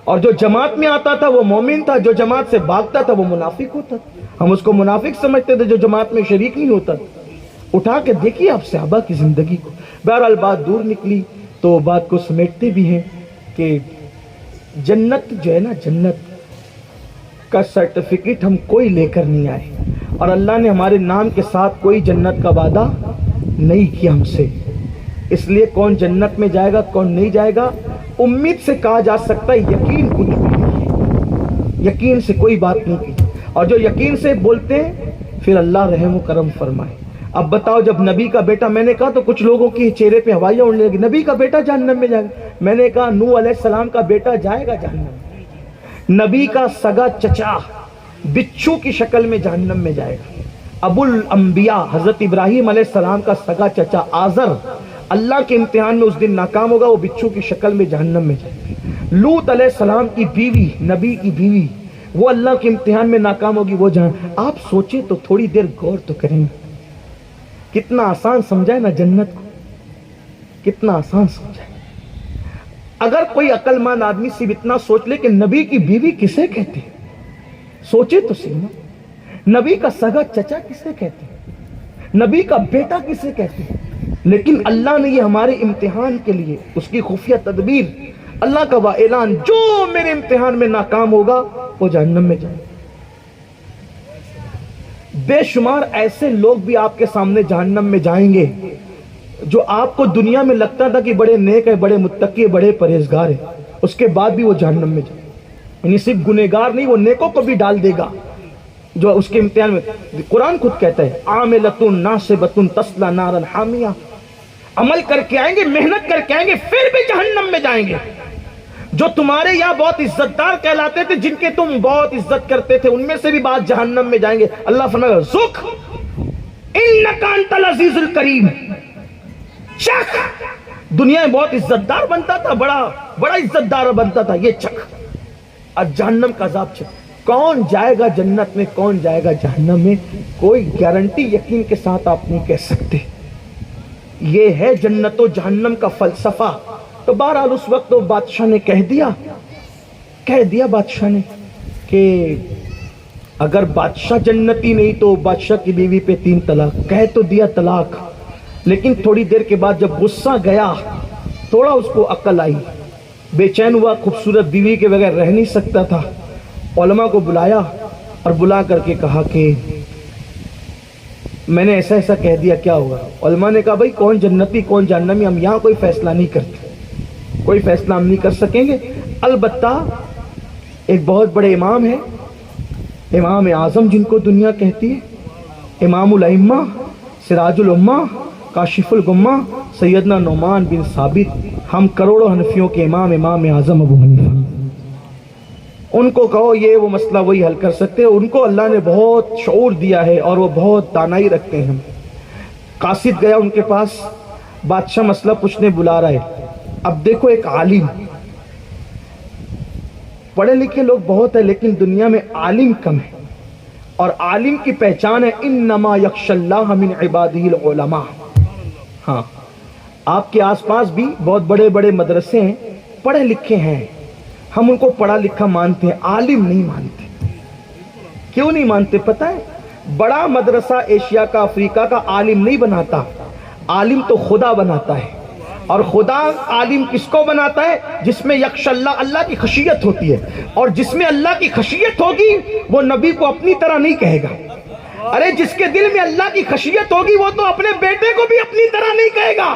اور جو جماعت میں آتا تھا وہ مومن تھا، جو جماعت سے بھاگتا تھا وہ منافق ہوتا تھا، ہم اس کو منافق سمجھتے تھے جو جماعت میں شریک نہیں ہوتا تھا۔ اٹھا کے دیکھیے آپ صحابہ کی زندگی کو۔ بہرحال بات دور نکلی تو بات کو سمیٹتے بھی ہیں کہ جنت جو ہے نا، جنت کا سرٹیفکیٹ ہم کوئی لے کر نہیں آئے، اور اللہ نے ہمارے نام کے ساتھ کوئی جنت کا وعدہ نہیں کیا ہم سے۔ اس لیے کون جنت میں جائے گا کون نہیں جائے گا امید سے کہا جا سکتا ہے، یقین کچھ بھی نہیں، یقین سے کوئی بات نہیں کی، اور جو یقین سے بولتے ہیں پھر اللہ رحم و کرم فرمائے۔ اب بتاؤ جب نبی کا بیٹا، میں نے کہا تو کچھ لوگوں کی چہرے پہ ہوائیاں اڑنے لگی، نبی کا بیٹا جہنم میں جائے گا۔ میں نے کہا نوح علیہ السلام کا بیٹا جائے گا جہنم میں، نبی کا سگا چچا بچھو کی شکل میں جہنم میں جائے گا۔ ابو الانبیاء حضرت ابراہیم علیہ السلام کا سگا چچا آزر اللہ کے امتحان میں اس دن ناکام ہوگا، وہ بچھو کی شکل میں جہنم میں جائے گا۔ لوط علیہ السلام کی بیوی، نبی کی بیوی، وہ اللہ کے امتحان میں ناکام ہوگی، وہ جہنم۔ آپ سوچیں تو تھوڑی دیر غور تو کریں، کتنا آسان سمجھا ہے نا جنت کو، کتنا آسان سمجھا ہے۔ اگر کوئی عقل مند آدمی صرف اتنا سوچ لے کہ نبی کی بیوی کسے کہتے ہیں، سوچے تو صحیح نا، نبی کا سگا چچا کسے کہتے ہیں، نبی کا بیٹا کسے کہتے ہیں، لیکن اللہ نے یہ ہمارے امتحان کے لیے اس کی خفیہ تدبیر، اللہ کا اعلان، جو میرے امتحان میں ناکام ہوگا وہ جہنم میں جائے گا۔ بے شمار ایسے لوگ بھی آپ کے سامنے جہنم میں جائیں گے جو آپ کو دنیا میں لگتا تھا کہ بڑے نیک ہے، بڑے متقی، بڑے پرہیزگار ہیں، اس کے بعد بھی وہ جہنم میں جائیں گے۔ یعنی صرف گنہگار نہیں، وہ نیکوں کو بھی ڈال دے گا جو اس کے امتحان میں۔ قرآن خود کہتا ہے عاملۃ ناصبۃ تصلی نارا حامیہ، عمل کر کے آئیں گے، محنت کر کے آئیں گے، پھر بھی جہنم میں جائیں گے۔ جو تمہارے یہاں بہت عزت دار کہلاتے تھے، جن کے تم بہت عزت کرتے تھے، ان میں سے بھی بعض جہنم میں جائیں گے۔ اللہ فرمائے گا ذق انک انت العزیز الکریم، چکھ، دنیا میں بہت عزت دار بنتا تھا، بڑا عزت دار بنتا تھا، یہ چکھ، اور جہنم کا عذاب چکھ۔ کون جائے گا جنت میں، کون جائے گا جہنم میں، کوئی گارنٹی یقین کے ساتھ آپ نہیں کہہ سکتے۔ یہ ہے جنت و جہنم کا فلسفہ۔ تو بہرحال اس وقت تو بادشاہ نے کہہ دیا بادشاہ نے کہ اگر بادشاہ جنتی نہیں تو بادشاہ کی بیوی پہ 3 طلاق، کہہ تو دیا طلاق، لیکن تھوڑی دیر کے بعد جب غصہ گیا، تھوڑا اس کو عقل آئی، بے چین ہوا، خوبصورت بیوی کے بغیر رہ نہیں سکتا تھا، علماء کو بلایا اور بلا کر کے کہا کہ میں نے ایسا ایسا کہہ دیا، کیا ہوگا؟ علماء نے کہا بھائی کون جنتی کون جہنمی، ہم یہاں کوئی فیصلہ نہیں کرتے، کوئی فیصلہ ہم نہیں کر سکیں گے۔ البتہ ایک بہت بڑے امام ہیں، امام اعظم جن کو دنیا کہتی ہے، امام الائمہ، سراج الامہ، کاشف الغمہ، سیدنا نعمان بن ثابت، ہم کروڑوں حنفیوں کے امام اعظم ابو حنیفہ، ان کو کہو یہ وہ مسئلہ وہی حل کر سکتے ہیں، ان کو اللہ نے بہت شعور دیا ہے اور وہ بہت دانائی رکھتے ہیں۔ قاصد گیا ان کے پاس، بادشاہ مسئلہ پوچھنے بلا رہا ہے۔ اب دیکھو ایک عالم، پڑھے لکھے لوگ بہت ہیں لیکن دنیا میں عالم کم ہے، اور عالم کی پہچان ہے انما یخشی اللہ من عبادہ العلماء۔ ہاں، آپ کے آس پاس بھی بہت بڑے بڑے مدرسے ہیں، پڑھے لکھے ہیں، ہم ان کو پڑھا لکھا مانتے ہیں، عالم نہیں مانتے۔ کیوں نہیں مانتے پتہ ہے؟ بڑا مدرسہ ایشیا کا، افریقہ کا عالم نہیں بناتا، عالم تو خدا بناتا ہے، اور خدا عالم کس کو بناتا ہے؟ جس میں یخشی اللہ، اللہ کی خشیت ہوتی ہے، اور جس میں اللہ کی خشیت ہوگی وہ نبی کو اپنی طرح نہیں کہے گا۔ ارے جس کے دل میں اللہ کی خشیت ہوگی وہ تو اپنے بیٹے کو بھی اپنی طرح نہیں کہے گا۔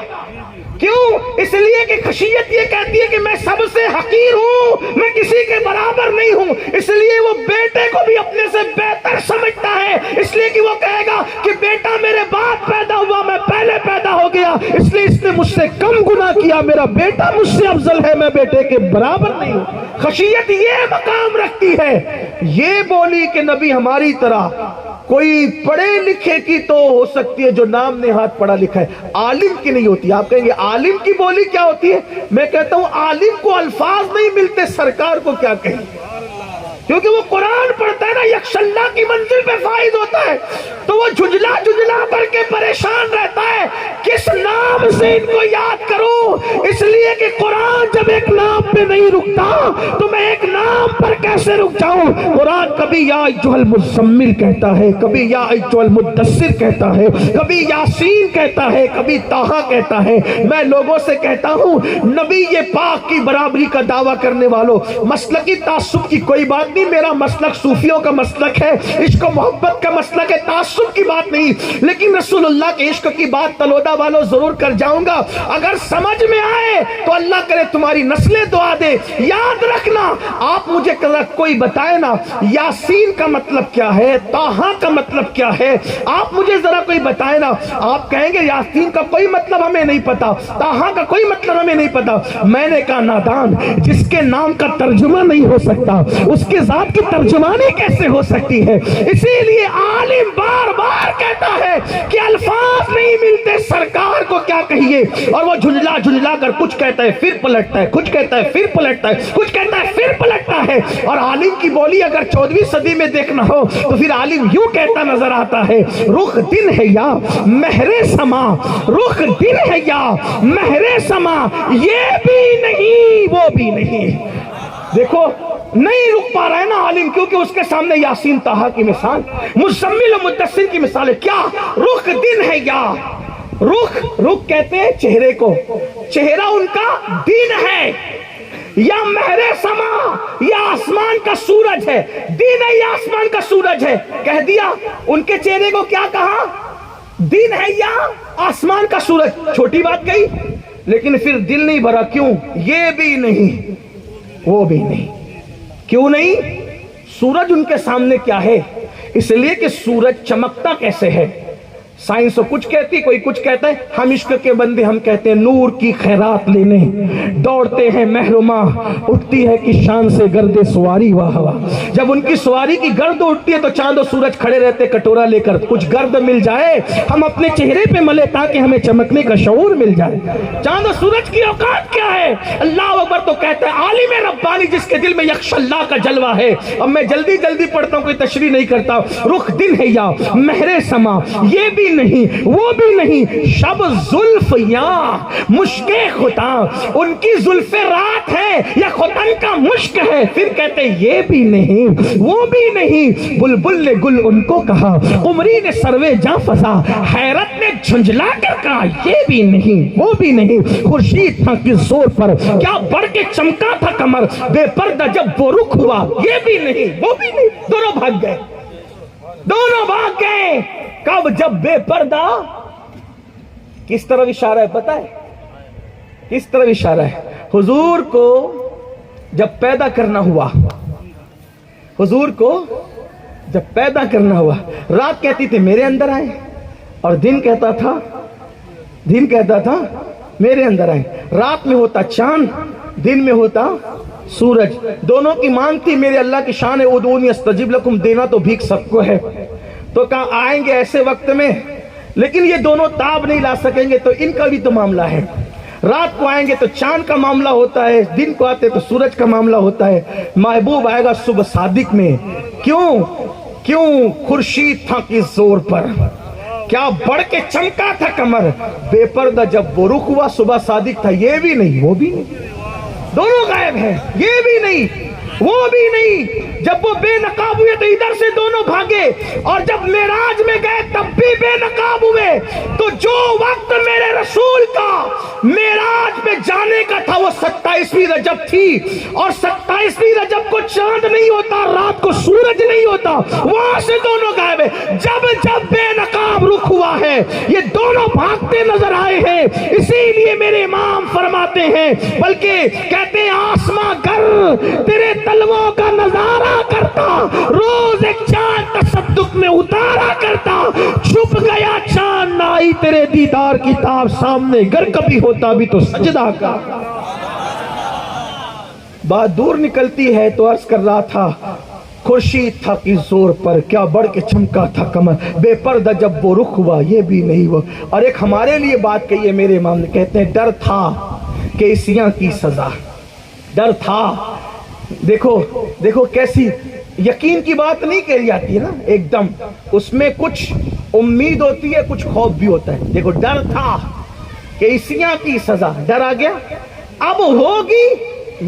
کیوں؟ اس لیے کہ خشیت یہ کہتی ہے کہ میں سب سے حقیر ہوں، میں کسی کے برابر نہیں ہوں، اس لیے وہ بیٹے کو بھی اپنے سے بہتر سمجھتا ہے، اس لیے کہ وہ کہے گا کہ بیٹا میرے بعد پیدا ہوا، میں پہلے پیدا ہو گیا، اس لیے اس نے مجھ سے کم گناہ کیا، میرا بیٹا مجھ سے افضل ہے، میں بیٹے کے برابر نہیں ہوں۔ خشیت یہ مقام رکھتی ہے۔ یہ بولی کہ نبی ہماری طرح کوئی پڑھے لکھے کی تو ہو سکتی ہے جو نام نہاد پڑھا لکھا ہے، عالم کی نہیں ہوتی۔ آپ کہیں گے عالم کی بولی کیا ہوتی ہے؟ میں کہتا ہوں عالم کو الفاظ نہیں ملتے، سرکار کو کیا کہیں، کیونکہ وہ قرآن پڑھتا ہے نا، یکش اللہ کی منزل پہ فائز ہوتا ہے، تو وہ جھجلا جھجلا کر کے پریشان رہتا ہے کس نام سے ان کو یاد کروں، اس لیے کہ قرآن جب ایک نام پہ نہیں رکتا تو میں ایک نام پر کیسے رک جاؤں۔ قرآن کبھی یا ایھا المزمل کہتا ہے، کبھی یا ایھا المدثر کہتا ہے، کبھی یاسین کہتا ہے، کبھی طٰہٰ کہتا ہے۔ میں لوگوں سے کہتا ہوں نبی یہ پاک کی برابری کا دعویٰ کرنے والوں، مسلکی تعصب کی کوئی بات نہیں، میرا مسلک صوفیوں کا مسلک ہے، عشق و محبت کا مسلک ہے، تعصب کی بات نہیں، لیکن رسول اللہ کے عشق کی بات تلودہ والوں ضرور کر جاؤں گا۔ اگر سمجھ میں آئے تو اللہ کرے تمہاری نسلیں دعا دے۔ یاد رکھنا، آپ مجھے کوئی بتائے نا یاسین کا مطلب کیا ہے، طٰہٰ کا مطلب کیا ہے، آپ مجھے ذرا کوئی بتائے نا۔ آپ کہیں گے یاسین کا کوئی مطلب ہمیں نہیں پتا، طٰہٰ کا کوئی مطلب ہمیں نہیں پتا۔ میں نے کہا نادان، جس کے نام کا ترجمہ نہیں ہو سکتا اس کے ذات کی ترجمانی کیسے ہو سکتی ہے؟ اسی لیے عالم بار بار کہتا ہے کہ الفاظ نہیں ملتے، سرکار کو کیا کہیے، اور وہ جھنجلا جھنجلا کر کچھ کہتا ہے پھر پلٹتا ہے، کچھ کہتا ہے پھر پلٹتا ہے، کچھ کہتا ہے پھر پلٹتا ہے۔ اور عالم کی بولی اگر 14ویں صدی میں دیکھنا ہو تو پھر عالم یوں کہتا نظر آتا ہے، رخ دن ہے یا مہر سما، رخ دن ہے یا مہر سما، یہ بھی نہیں وہ بھی نہیں۔ دیکھو نہیں رک پا رہا ہے نا عالم، کیونکہ اس کے سامنے یاسین طٰہٰ کی مثال، مزمل و مدثر کی مثال ہے۔ کیا رخ دن ہے یا رخ کہتے ہیں چہرے کو، چہرہ ان کا دن ہے، یا مہر سما یا آسمان کا سورج ہے، دن ہے یا آسمان کا سورج ہے، کہہ دیا۔ ان کے چہرے کو کیا کہا؟ دن ہے یا آسمان کا سورج، چھوٹی بات کہی، لیکن پھر دل نہیں بھرا۔ کیوں؟ یہ بھی نہیں وہ بھی نہیں۔ کیوں نہیں؟ سورج ان کے سامنے کیا ہے؟ اس لیے کہ سورج چمکتا کیسے ہے۔ سائنس تو کچھ کہتی، کوئی کچھ کہتا ہے، ہم عشق کے بندے ہم کہتے ہیں نور کی خیرات لینے دوڑتے ہیں محرما، اٹھتی ہے کہ شان سے گرد سواری واہ واہ۔ جب ان کی سواری کی گرد اٹھتی ہے تو چاند و سورج کھڑے رہتے کٹورا لے کر، کچھ گرد مل جائے ہم اپنے چہرے پہ ملے تاکہ ہمیں چمکنے کا شعور مل جائے۔ چاند و سورج کی اوقات کیا ہے؟ اللہ اکبر تو کہتا ہے عالم ربانی جس کے دل میں یکش اللہ کا جلوہ ہے۔ اب میں جلدی جلدی پڑھتا ہوں، کوئی تشریح نہیں کرتا۔ رخ دن ہے یا مہر سما، یہ بھی نہیں وہ بھی نہیں، شب زلف یا مشک خطا، ان کی زلف رات ہے یا خطن کا مشک ہے۔ پھر کہتے یہ بھی نہیں وہ بھی نہیں، بلبل نے گل ان کو کہا، قمری نے سروے جاں فضا، حیرت نے جھنجھلا کر کہا یہ بھی نہیں وہ بھی نہیں۔ خورشید تھا کس زور پر کیا بڑھ کے چمکا تھا کمر، بے پردہ جب وہ رخ ہوا یہ بھی نہیں وہ بھی نہیں۔ دونوں بھاگ گئے، دونوں بھاگ گئے۔ کب؟ جب بے پردہ۔ کس طرح اشارہ ہے پتہ ہے؟ کس طرح اشارہ ہے؟ حضور کو جب پیدا کرنا ہوا، حضور کو جب پیدا کرنا ہوا، رات کہتی تھی میرے اندر آئے، اور دن کہتا تھا میرے اندر آئے۔ رات میں ہوتا چاند، دن میں ہوتا سورج۔ دونوں کی مانگ تھی، میرے اللہ کی شان ہے ادعونی استجب لکم، دینا تو بھیک سب کو ہے۔ تو کہا آئیں گے ایسے وقت میں، لیکن یہ دونوں تاب نہیں لا سکیں گے، تو ان کا بھی تو معاملہ ہے۔ رات کو آئیں گے تو چاند کا معاملہ ہوتا ہے، دن کو آتے تو سورج کا معاملہ ہوتا ہے۔ محبوب آئے گا صبح صادق میں، کیوں خورشید تھا کس زور پر کیا بڑھ کے چمکا تھا کمر، بے پردہ جب وہ رخ ہوا صبح صادق تھا یہ بھی نہیں وہ بھی نہیں۔ دونوں غائب ہیں، یہ بھی نہیں وہ بھی نہیں۔ جب وہ بے نقاب ہوئے تو ادھر سے دونوں بھاگے، اور جب معراج میں گئے تب بھی بے نقاب ہوئے۔ تو جو وقت میرے رسول کا معراج پہ جانے کا تھا وہ 27ویں رجب تھی، اور 27ویں رجب کو چاند نہیں ہوتا، رات کو سورج نہیں ہوتا، وہاں سے دونوں غائب ہیں۔ جب بے نقاب رخ ہوا ہے یہ دونوں بھاگتے نظر آئے ہیں۔ اسی لیے میرے امام فرماتے ہیں، بلکہ کہتے ہیں آسماں گر تیرے تلووں کا نظارہ کرتا، روز ایک چاند تصدق میں اتارا کرتا، چھپ گیا چاند نہ آئی تیرے دیدار کی تاب سامنے گر کبھی ہوتا بھی تو سجدہ کا. بات دور نکلتی ہے تو عرض کر رہا تھا خورشید تھا کہ زور پر کیا بڑھ کے چمکا تھا کمر, بے پردہ جب وہ رخ ہوا یہ بھی نہیں ہوا. اور ایک ہمارے لیے بات کہی ہے میرے امام نے, کہتے ہیں ڈر تھا کہ عیسیاں کی سزا, ڈر تھا. دیکھو کیسی یقین کی بات نہیں کہی جاتی ہے نا, ایک دم اس میں کچھ امید ہوتی ہے, کچھ خوف بھی ہوتا ہے. دیکھو ڈر تھا کہ عیسیاں کی سزا, ڈر آ گیا, اب ہوگی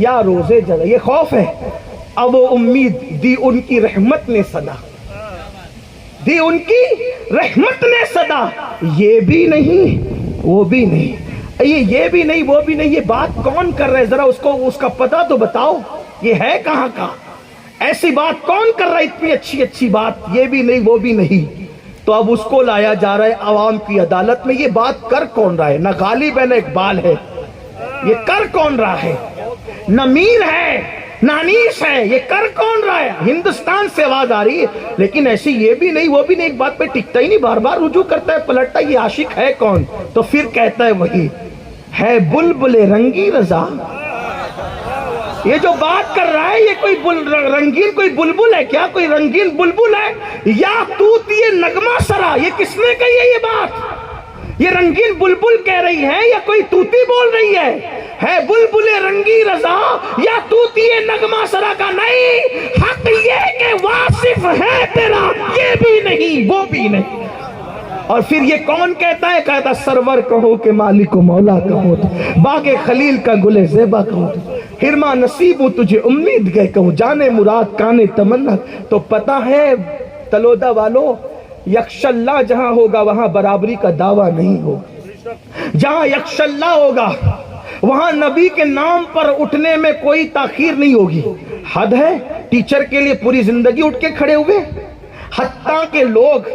یا روزے جلا, یہ خوف ہے. اب وہ امید دی ان کی رحمت نے صدا, دی ان کی رحمت نے صدا, یہ بھی نہیں وہ بھی نہیں, یہ بھی نہیں وہ بھی نہیں. یہ بات کون کر رہے, ذرا اس کا پتہ تو بتاؤ, یہ ہے کہاں کا؟ ایسی بات کون کر رہا ہے, اتنی اچھی بات, یہ بھی نہیں وہ بھی نہیں. تو اب اس کو لایا جا رہا ہے عوام کی عدالت میں. یہ بات کر کون رہا ہے؟ نہ غالب ہے نہ اقبال ہے, یہ کر کون رہا ہے؟ نہ میر ہے نہ انیس ہے, یہ کر کون رہا ہے؟ ہندوستان سے آواز آ رہی ہے. لیکن ایسی یہ بھی نہیں وہ بھی نہیں, ایک بات پہ ٹکتا ہی نہیں, بار بار رجوع کرتا ہے, پلٹتا ہے. یہ عاشق ہے کون؟ تو پھر کہتا ہے وہی ہے بلبل رنگی رضا. یہ جو بات کر رہا ہے یہ کوئی رنگین کوئی بلبل ہے کیا؟ کوئی رنگین بلبل ہے یا طوطی نغمہ سرا؟ یہ کس نے کہی ہے یہ بات؟ یہ رنگین بلبل کہہ رہی ہے یا کوئی طوطی بول رہی ہے بلبل رنگی رضا یا طوطی نغمہ سرا کا نہیں. حق یہ کہ واصف ہے تیرا, یہ بھی نہیں وہ بھی نہیں. اور پھر یہ کون کہتا ہے؟ کہتا سرور کہو کہ مالک و مولا کہو, باغ خلیل کا گل زیبا کہو, ہرما نصیب تجھے امید گئے کہوں, جانے مراد کانے تمنا. تو پتہ ہے تلودہ والو, یکش اللہ جہاں ہوگا وہاں برابری کا دعویٰ نہیں ہوگا. جہاں یکش اللہ ہوگا وہاں نبی کے نام پر اٹھنے میں کوئی تاخیر نہیں ہوگی. حد ہے, ٹیچر کے لیے پوری زندگی اٹھ کے کھڑے ہوئے, حتیٰ کہ لوگ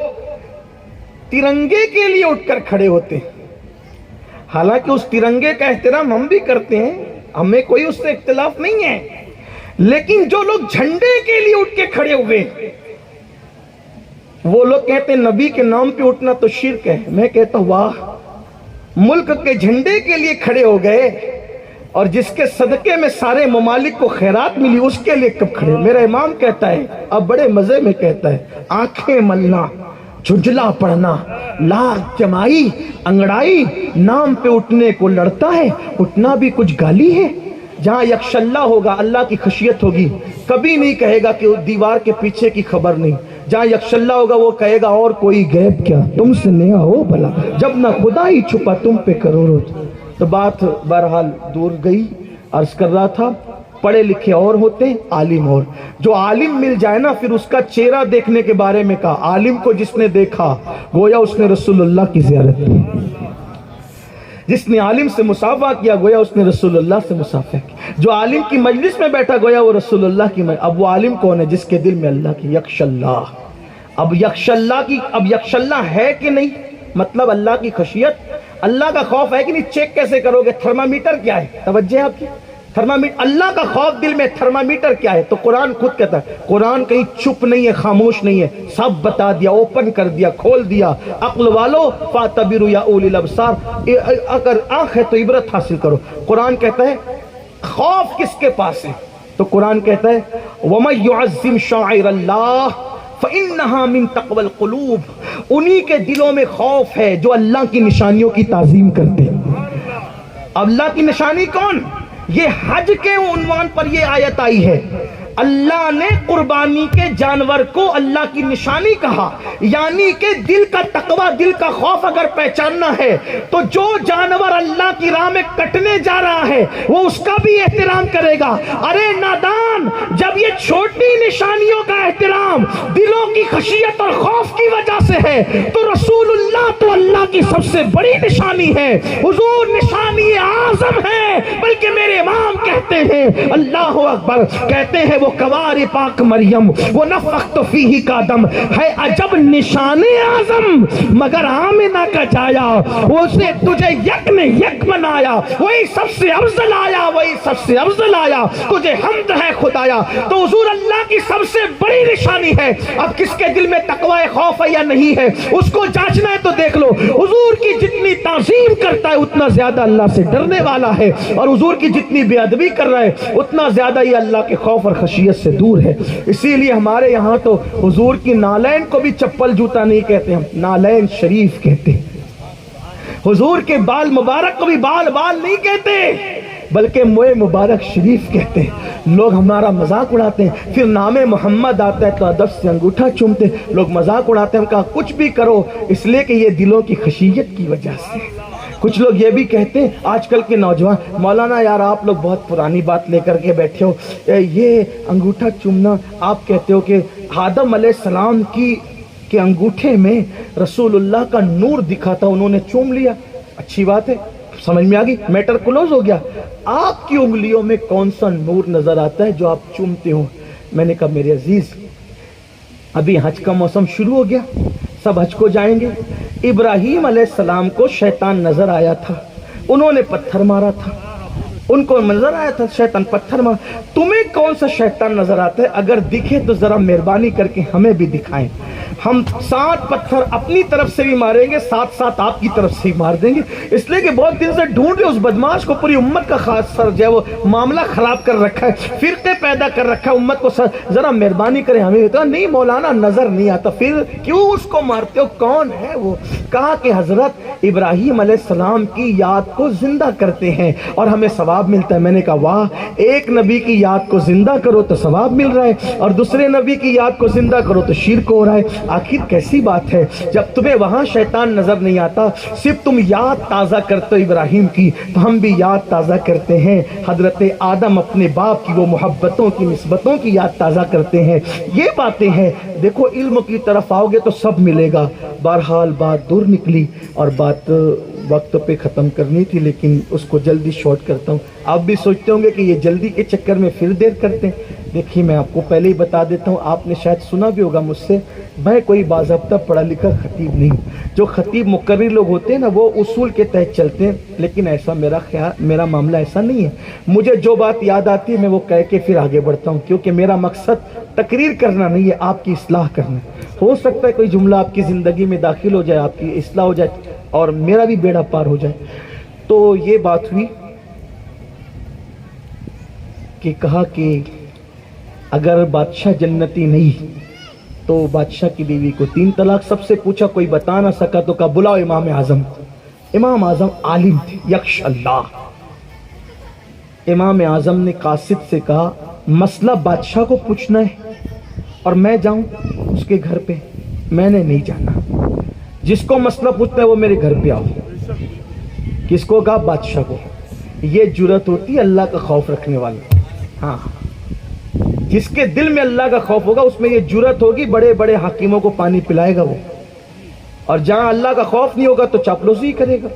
ترنگے کے لیے اٹھ کر کھڑے ہوتے ہیں. حالانکہ اس ترنگے کا احترام ہم بھی کرتے ہیں, ہمیں کوئی اس سے اختلاف نہیں ہے, لیکن جو لوگ جھنڈے کے لیے اٹھ کے کھڑے ہوئے وہ لوگ کہتے ہیں نبی کے نام پہ اٹھنا تو شرک ہے. میں کہتا ہوں واہ, ملک کے جھنڈے کے لیے کھڑے ہو گئے اور جس کے صدقے میں سارے ممالک کو خیرات ملی اس کے لیے کب کھڑے؟ میرا امام کہتا ہے, اب بڑے مزے میں کہتا ہے, آنکھیں ملنا, جھنجلا پڑنا, لاکھ جمائی انگڑائی, نام پہ اٹھنے کو لڑتا ہے, اٹھنا بھی کچھ گالی ہے. جہاں یکش اللہ ہوگا, اللہ کی خشیت ہوگی, کبھی نہیں کہے گا کہ دیوار کے پیچھے کی خبر نہیں. جہاں یکش اللہ ہوگا وہ کہے گا اور کوئی غیب کیا, تم سے نیا ہو بھلا, جب نہ خدا ہی چھپا تم پہ کروڑوں. تو بات بہرحال دور گئی. عرض کر رہا تھا پڑھے لکھے اور ہوتے ہیں, عالم اور. جو عالم مل جائے نا پھر اس کا چہرہ دیکھنے کے بارے میں کہا, عالم کو جس نے دیکھا گویا اس نے رسول اللہ کی زیارت کی, جس نے عالم سے مصافحہ کیا گویا اس نے رسول اللہ سے مصافحہ کیا, جو عالم کی مجلس میں بیٹھا گویا وہ رسول اللہ کی مجلس. اب وہ عالم کون ہے؟ جس کے دل میں اللہ کی یکش اللہ. اب یکش اللہ ہے کہ نہیں, مطلب اللہ کی خشیت, اللہ کا خوف ہے کہ نہیں. چیک کیسے کرو گے؟ تھرمامیٹر کیا ہے؟ توجہ آپ کی, تھرمامیٹر. اللہ کا خوف دل میں, تھرمامیٹر کیا ہے؟ تو قرآن خود کہتا ہے, قرآن کہیں چپ نہیں ہے, خاموش نہیں ہے, سب بتا دیا, اوپن کر دیا, کھول دیا. عقل والو فاعتبروا یا اولی الابصار, اگر آنکھ ہے تو عبرت حاصل کرو. قرآن کہتا ہے خوف کس کے پاس ہے؟ تو قرآن کہتا ہے وَمَن يُعَظِّمْ شَعَائِرَ اللَّهِ فَإِنَّهَا مِن تَقْوَى الْقُلُوبِ, انہی کے دلوں میں خوف ہے جو اللہ کی نشانیوں کی تعظیم کرتے ہیں. اللہ کی نشانی کون؟ یہ حج کے عنوان پر یہ آیت آئی ہے. اللہ نے قربانی کے جانور کو اللہ کی نشانی کہا, یعنی کہ دل کا تقوی, دل کا خوف اگر پہچاننا ہے تو جو جانور اللہ کی راہ میں کٹنے جا رہا ہے وہ اس کا بھی احترام کرے گا. ارے نادان, جب یہ چھوٹی نشانیوں کا احترام دلوں کی خشیت اور خوف کی وجہ سے ہے تو رسول اللہ تو اللہ کی سب سے بڑی نشانی ہے, حضور نشانی اعظم ہے. بلکہ میرے امام کہتے ہیں اللہ اکبر, کہتے ہیں وہ کوار پاک مریم وہ نفخت فیہ کا دم ہے عجب نشان اعظم, مگر آمنہ کا جایا اسے تجھے یک نے یک بنایا, وہی سب سے افضل آیا, وہی سب سے افضل آیا. تجھے حمد ہے خدایا. تو حضور اللہ کی سب سے بڑی نشانی ہے. اب کس کے دل میں تقوی خوف ہے یا نہیں ہے اس کو جانچنا ہے تو دیکھ لو. حضور کی جتنی تعظیم کرتا ہے اتنا زیادہ اللہ سے ڈرنے والا ہے, اور حضور کی جتنی بے ادبی کر رہا ہے اتنا زیادہ یہ اللہ کے خوف اور خشیت سے دور ہے. اسی لیے ہمارے یہاں تو حضور کی نالین کو بھی چپل جوتا نہیں کہتے, ہم نالین شریف کہتے ہیں. حضور کے بال مبارک کو بھی بال نہیں کہتے بلکہ موئے مبارک شریف کہتے ہیں. لوگ ہمارا مذاق اڑاتے ہیں, پھر نام محمد آتا ہے تو ادب سے انگوٹھا چومتے. لوگ مذاق اڑاتے ہیں, ہم کہا کچھ بھی کرو اس لیے کہ یہ دلوں کی خشیت کی وجہ سے. کچھ لوگ یہ بھی کہتے ہیں آج کل کے نوجوان, مولانا یار آپ لوگ بہت پرانی بات لے کر کے بیٹھے ہو, یہ انگوٹھا چومنا آپ کہتے ہو کہ آدم علیہ السلام کے انگوٹھے میں رسول اللہ کا نور دکھا تھا, انہوں نے چوم لیا. اچھی بات ہے, سمجھ میں آ گئی, میٹر کلوز ہو گیا. آپ کی انگلیوں میں کون سا نور نظر آتا ہے جو آپ چومتے ہو؟ میں نے کہا میرے عزیز ابھی حج کا موسم شروع ہو گیا, سب حج کو جائیں گے. ابراہیم علیہ السلام کو شیطان نظر آیا تھا, انہوں نے پتھر مارا تھا, ان کو نظر آیا تھا شیطان پتھر مارا. تمہیں کون سا شیطان نظر آتا ہے؟ اگر دکھے تو ذرا مہربانی کر کے ہمیں بھی دکھائیں. ہم 7 پتھر اپنی طرف سے بھی ماریں گے, 7 آپ کی طرف سے ہی مار دیں گے. اس لیے کہ بہت دن سے ڈھونڈ رہے اس بدماش کو, پوری امت کا خاص سر جو ہے وہ معاملہ خراب کر رکھا ہے, فرقے پیدا کر رکھا ہے امت کو. ذرا مہربانی کریں ہمیں. تو نہیں مولانا نظر نہیں آتا, پھر کیوں اس کو مارتے ہو؟ کون ہے وہ؟ کہا کہ حضرت ابراہیم علیہ السلام کی یاد کو زندہ کرتے ہیں اور ہمیں ثواب ملتا ہے. میں نے کہا واہ, ایک نبی کی یاد کو زندہ کرو تو ثواب مل رہا ہے اور دوسرے نبی کی یاد کو زندہ کرو تو شرک ہو رہا ہے. آخر کیسی بات ہے؟ جب تمہیں وہاں شیطان نظر نہیں آتا, صرف تم یاد تازہ کرتے ہو ابراہیم کی, تو ہم بھی یاد تازہ کرتے ہیں حضرت آدم اپنے باپ کی وہ محبتوں کی نسبتوں کی یاد تازہ کرتے ہیں. یہ باتیں ہیں. دیکھو علم کی طرف آؤ گے تو سب ملے گا. بہرحال بات دور نکلی اور بات وقت پہ ختم کرنی تھی, لیکن اس کو جلدی شارٹ کرتا ہوں. آپ بھی سوچتے ہوں گے کہ یہ جلدی کے چکر میں پھر دیر کرتے ہیں. دیکھیے میں آپ کو پہلے ہی بتا دیتا ہوں, آپ نے شاید سنا بھی ہوگا مجھ سے, میں کوئی باضابطہ پڑھا لکھا خطیب نہیں ہوں. جو خطیب مقرر لوگ ہوتے ہیں نا وہ اصول کے تحت چلتے ہیں, لیکن ایسا میرا معاملہ ایسا نہیں ہے. مجھے جو بات یاد آتی ہے میں وہ کہہ کے پھر آگے بڑھتا ہوں, کیونکہ میرا مقصد تقریر کرنا نہیں ہے, آپ کی اصلاح کرنا. ہو سکتا ہے کوئی جملہ آپ کی زندگی میں داخل ہو جائے, آپ کی اصلاح ہو جائے اور میرا بھی بیڑا پار ہو جائے. تو یہ بات ہوئی کہ کہا کہ اگر بادشاہ جنتی نہیں تو بادشاہ کی بیوی کو 3 طلاق. سب سے پوچھا, کوئی بتا نہ سکا تو کہا بلاؤ امام اعظم کو. امام اعظم عالم تھے, یکش اللہ. امام اعظم نے قاصد سے کہا مسئلہ بادشاہ کو پوچھنا ہے اور میں جاؤں اس کے گھر پہ؟ میں نے نہیں جانا, جس کو مسئلہ پوچھنا ہے وہ میرے گھر پہ آؤ. کس کو کہا؟ بادشاہ کو. یہ جرأت ہوتی ہے اللہ کا خوف رکھنے والا. ہاں, جس کے دل میں اللہ کا خوف ہوگا اس میں یہ جرأت ہوگی, بڑے بڑے حاکموں کو پانی پلائے گا وہ. اور جہاں اللہ کا خوف نہیں ہوگا تو چاپلوسی کرے گا.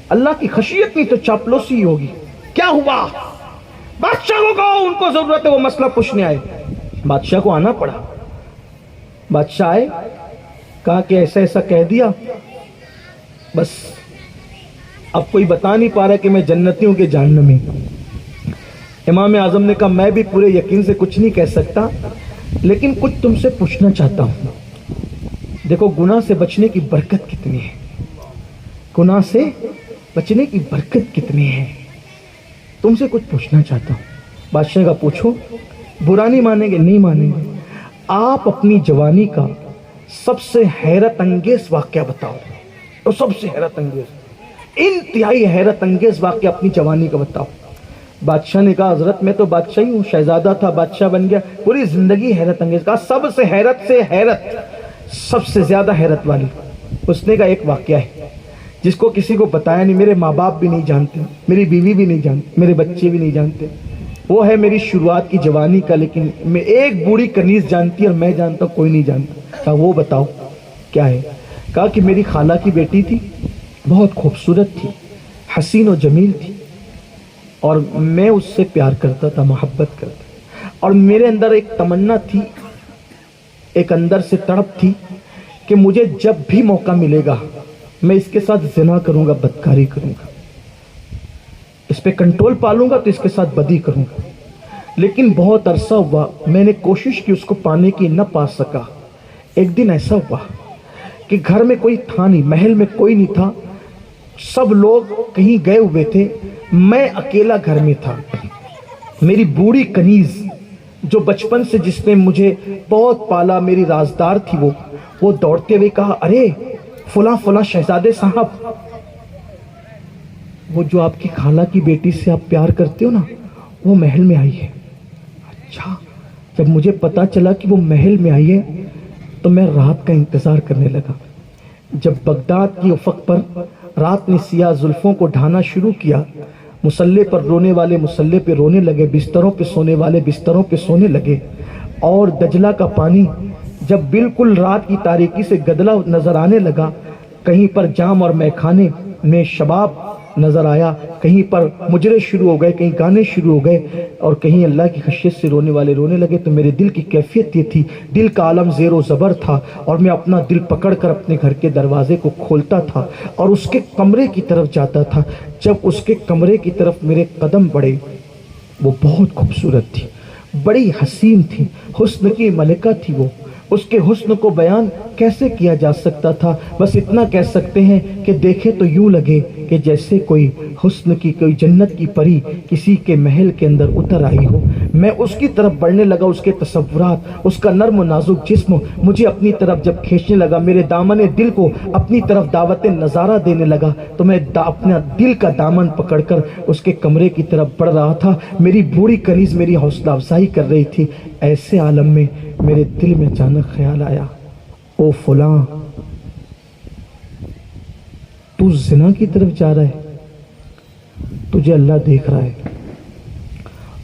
اللہ کی خشیت نہیں تو چاپلوسی ہوگی. کیا ہوا؟ بادشاہ کو کہو ان کو ضرورت ہے وہ مسئلہ پوچھنے آئے. بادشاہ کو آنا پڑا. بادشاہ آئے, کہا کہ ایسا ایسا کہہ دیا, بس اب کوئی بتا نہیں پا رہا کہ میں جنتی ہوں کہ جہنمی. امام اعظم نے کہا میں بھی پورے یقین سے کچھ نہیں کہہ سکتا, لیکن کچھ تم سے پوچھنا چاہتا ہوں. دیکھو گناہ سے بچنے کی برکت کتنی ہے, گناہ سے بچنے کی برکت کتنی ہے. تم سے کچھ پوچھنا چاہتا ہوں. بادشاہ کا پوچھو. برا نہیں مانیں گے؟ نہیں مانیں گے. آپ اپنی جوانی کا سب سے حیرت انگیز واقعہ بتاؤ. اور سب سے حیرت انگیز, انتہائی حیرت انگیز واقعہ اپنی جوانی کا بتاؤ. بادشاہ نے کہا حضرت میں تو بادشاہ ہی ہوں, شہزادہ تھا بادشاہ بن گیا, پوری زندگی حیرت انگیز. کہا سب سے حیرت, سب سے زیادہ حیرت والی. اس نے کہا ایک واقعہ ہے جس کو کسی کو بتایا نہیں, میرے ماں باپ بھی نہیں جانتے, میری بیوی بھی نہیں جانتی, میرے بچے بھی نہیں جانتے. وہ ہے میری شروعات کی جوانی کا, لیکن میں ایک بوڑھی کنیز جانتی اور میں جانتا ہوں, کوئی نہیں جانتا. کہا وہ بتاؤ کیا ہے؟ کہا کہ میری خالہ کی بیٹی تھی, بہت خوبصورت تھی, حسین و جمیل تھی, اور میں اس سے پیار کرتا تھا, محبت کرتا. اور میرے اندر ایک تمنا تھی, ایک اندر سے تڑپ تھی کہ مجھے جب بھی موقع ملے گا میں اس کے ساتھ زنا کروں گا, بدکاری کروں گا, اس پہ کنٹرول پالوں گا تو اس کے ساتھ بدی کروں گا. لیکن بہت عرصہ ہوا میں نے کوشش کی اس کو پانے کی، نہ پا سکا۔ ایک دن ایسا ہوا کہ گھر میں کوئی تھا نہیں، محل میں کوئی نہیں تھا، سب لوگ کہیں گئے ہوئے تھے، میں اکیلا گھر میں تھا۔ میری بوڑھی کنیز جو بچپن سے جس نے مجھے بہت پالا، میری رازدار تھی، وہ دوڑتے ہوئے کہا، ارے فلاں فلاں شہزادے صاحب، وہ جو آپ کی خالہ کی بیٹی سے آپ پیار کرتے ہو نا، وہ محل میں آئی ہے۔ اچھا، جب مجھے پتا چلا کہ وہ محل میں آئی ہے تو میں رات کا انتظار کرنے لگا۔ جب بغداد کی افق پر رات نے سیاہ زلفوں کو ڈھانا شروع کیا، مصلے پر رونے والے مصلے پہ رونے لگے، بستروں پہ سونے والے بستروں پہ سونے لگے، اور دجلہ کا پانی جب بالکل رات کی تاریکی سے گدلا نظر آنے لگا، کہیں پر جام اور میخانے میں شباب نظر آیا، کہیں پر مجرے شروع ہو گئے، کہیں گانے شروع ہو گئے، اور کہیں اللہ کی خشیت سے رونے والے رونے لگے، تو میرے دل کی کیفیت یہ تھی، دل کا عالم زیر و زبر تھا، اور میں اپنا دل پکڑ کر اپنے گھر کے دروازے کو کھولتا تھا اور اس کے کمرے کی طرف جاتا تھا۔ جب اس کے کمرے کی طرف میرے قدم بڑھے، وہ بہت خوبصورت تھی، بڑی حسین تھی، حسن کی ملکہ تھی۔ وہ اس کے حسن کو بیان کیسے کیا جا سکتا تھا؟ بس اتنا کہہ سکتے ہیں کہ دیکھے تو یوں لگے کہ جیسے کوئی حسن کی کوئی جنت کی پری کسی کے محل کے اندر اتر آئی ہو۔ میں اس کی طرف بڑھنے لگا، اس کے تصورات، اس کا نرم و نازک جسم مجھے اپنی طرف جب کھینچنے لگا، میرے دامن دل کو اپنی طرف دعوت نظارہ دینے لگا، تو میں اپنا دل کا دامن پکڑ کر اس کے کمرے کی طرف بڑھ رہا تھا۔ میری بوڑھی کنیز میری حوصلہ افزائی کر رہی تھی۔ ایسے عالم میں میرے دل میں اچانک خیال آیا، او فلاں، تو زنا کی طرف جا رہا ہے، تجھے اللہ دیکھ رہا ہے،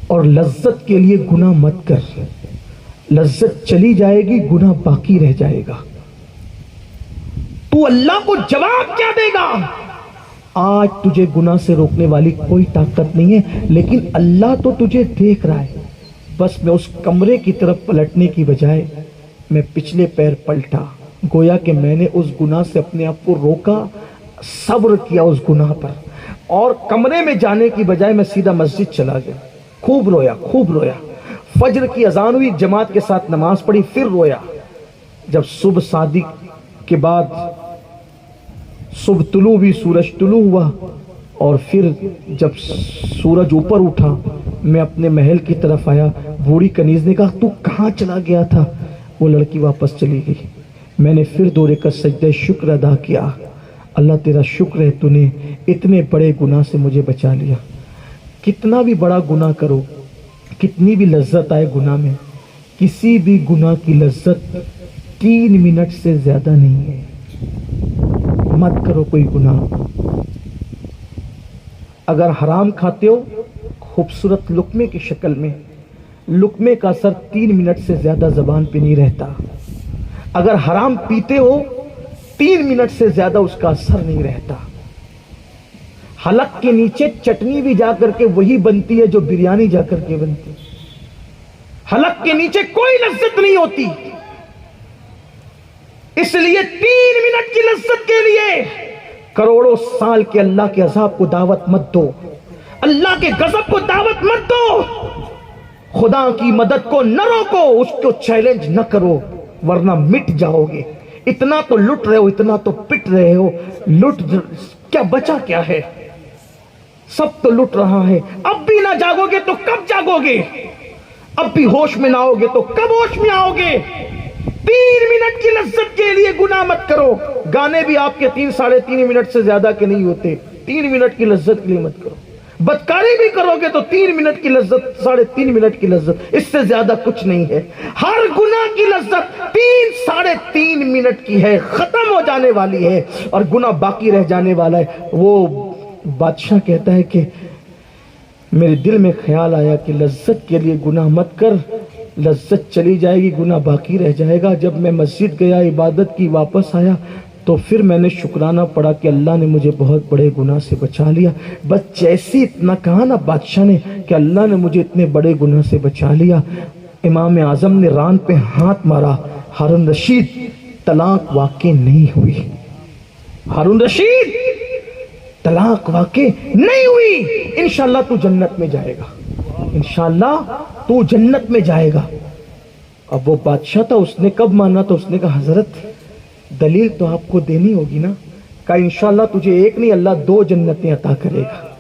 اور لذت کے لیے گناہ مت کر، لذت چلی جائے گی، گناہ باقی رہ جائے گا۔ تو اللہ کو جواب کیا دے گا؟ آج تجھے گناہ سے روکنے والی کوئی طاقت نہیں ہے، لیکن اللہ تو تجھے دیکھ رہا ہے۔ بس میں اس کمرے کی طرف پلٹنے کی بجائے میں پچھلے پیر پلٹا، گویا کہ میں نے اس گناہ سے اپنے آپ کو روکا، صبر کیا اس گناہ پر، اور کمرے میں جانے کی بجائے میں سیدھا مسجد چلا گیا۔ خوب رویا، خوب رویا۔ فجر کی اذان ہوئی، جماعت کے ساتھ نماز پڑھی، پھر رویا۔ جب صبح صادق کے بعد صبح طلوع ہوئی، سورج طلوع ہوا، اور پھر جب سورج اوپر اٹھا، میں اپنے محل کی طرف آیا۔ بوڑھی کنیز نے کہا، تو کہاں چلا گیا تھا؟ وہ لڑکی واپس چلی گئی۔ میں نے پھر 2 رکعت سجدہ شکر ادا کیا، اللہ تیرا شکر ہے، تو نے اتنے بڑے گناہ سے مجھے بچا لیا۔ کتنا بھی بڑا گناہ کرو، کتنی بھی لذت آئے گناہ میں، کسی بھی گناہ کی لذت 3 منٹ سے زیادہ نہیں ہے۔ مت کرو کوئی گناہ۔ اگر حرام کھاتے ہو خوبصورت لقمے کی شکل میں، لقمے کا اثر 3 منٹ سے زیادہ زبان پہ نہیں رہتا۔ اگر حرام پیتے ہو 3 منٹ سے زیادہ اس کا اثر نہیں رہتا۔ حلق کے نیچے چٹنی بھی جا کر کے وہی بنتی ہے جو بریانی جا کر کے بنتی ہے۔ حلق کے نیچے کوئی لذت نہیں ہوتی، اس لیے 3 منٹ کی لذت کے لیے کروڑوں سال کے اللہ کے عذاب کو دعوت مت دو، اللہ کے غضب کو دعوت مت دو، خدا کی مدد کو نہ روکو، اس کو چیلنج نہ کرو، ورنہ مٹ جاؤ گے۔ اتنا تو لٹ رہے ہو، اتنا تو پٹ رہے ہو، لٹ کیا بچا کیا ہے؟ سب تو لٹ رہا ہے۔ اب بھی نہ جاگو گے تو کب جاگو گے؟ اب بھی ہوش میں نہ آؤ گے تو کب ہوش میں آؤ گے؟ 3 منٹ کی لذت کے لیے گناہ مت کرو۔ گانے بھی آپ کے 3 ساڑھے 3 منٹ سے زیادہ کے نہیں ہوتے۔ 3 منٹ کی لذت کے لیے مت کرو۔ بدکاری بھی کرو گے تو 3 منٹ کی لذت، 3.5 منٹ کی لذت، اس سے زیادہ کچھ نہیں ہے۔ ہر گناہ کی لذت 3 ساڑھے 3 منٹ کی ہے، ختم ہو جانے والی ہے، اور گناہ باقی رہ جانے والا ہے۔ وہ بادشاہ کہتا ہے کہ میرے دل میں خیال آیا کہ لذت کے لیے گناہ مت کر، لذت چلی جائے گی، گناہ باقی رہ جائے گا۔ جب میں مسجد گیا، عبادت کی، واپس آیا، تو پھر میں نے شکرانہ پڑھا کہ اللہ نے مجھے بہت بڑے گناہ سے بچا لیا۔ بس جیسے اتنا کہا نا بادشاہ نے کہ اللہ نے مجھے اتنے بڑے گناہ سے بچا لیا، امام اعظم نے ران پہ ہاتھ مارا، ہارون رشید طلاق واقع نہیں ہوئی، ہارون رشید طلاق واقع نہیں ہوئی، انشاءاللہ تو جنت میں جائے گا۔ انشاءاللہ تو جنت میں جائے گا۔ اب وہ بادشاہ تھا، اس نے کب مانا؟ تو اس نے کہا حضرت دلیل تو آپ کو دینی ہوگی نا۔ کہا انشاءاللہ تجھے ایک نہیں اللہ 2 جنتیں عطا کرے گا،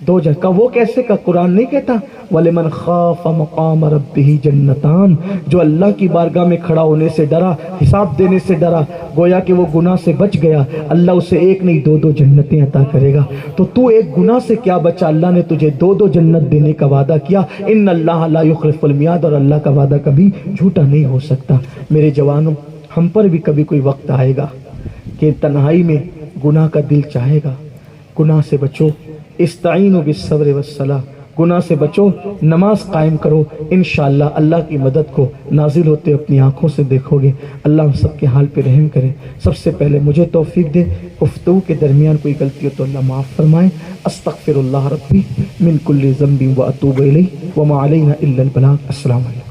2 جنت۔ کہا وہ کیسے؟ کا قرآن نہیں کہتا وَلِمَنْ خَافَ مَقَامَ رَبِّهِ جَنَّتَانِ، جو اللہ کی بارگاہ میں کھڑا ہونے سے ڈرا، حساب دینے سے ڈرا، گویا کہ وہ گناہ سے بچ گیا، اللہ اسے ایک نہیں 2 جنتیں عطا کرے گا۔ تو ایک گناہ سے کیا بچا؟ اللہ نے تجھے 2 جنت دینے کا وعدہ کیا۔ ان اللہ لا یخلف المیعاد، اور اللہ کا وعدہ کبھی جھوٹا نہیں ہو سکتا۔ میرے جوانوں، ہم پر بھی کبھی کوئی وقت آئے گا کہ تنہائی میں گناہ کا دل چاہے گا، گناہ سے بچو۔ استعینوا بالصبر والصلاۃ، گناہ سے بچو، نماز قائم کرو، انشاءاللہ اللہ کی مدد کو نازل ہوتے اپنی آنکھوں سے دیکھو گے۔ اللہ ہم سب کے حال پہ رحم کرے۔ سب سے پہلے مجھے توفیق دے، گفتگو کے درمیان کوئی غلطی ہو تو اللہ معاف فرمائے۔ استغفر اللہ ربی من کل ذنب واتوب الیہ وما علینا الا البلاغ۔ السلام علیکم۔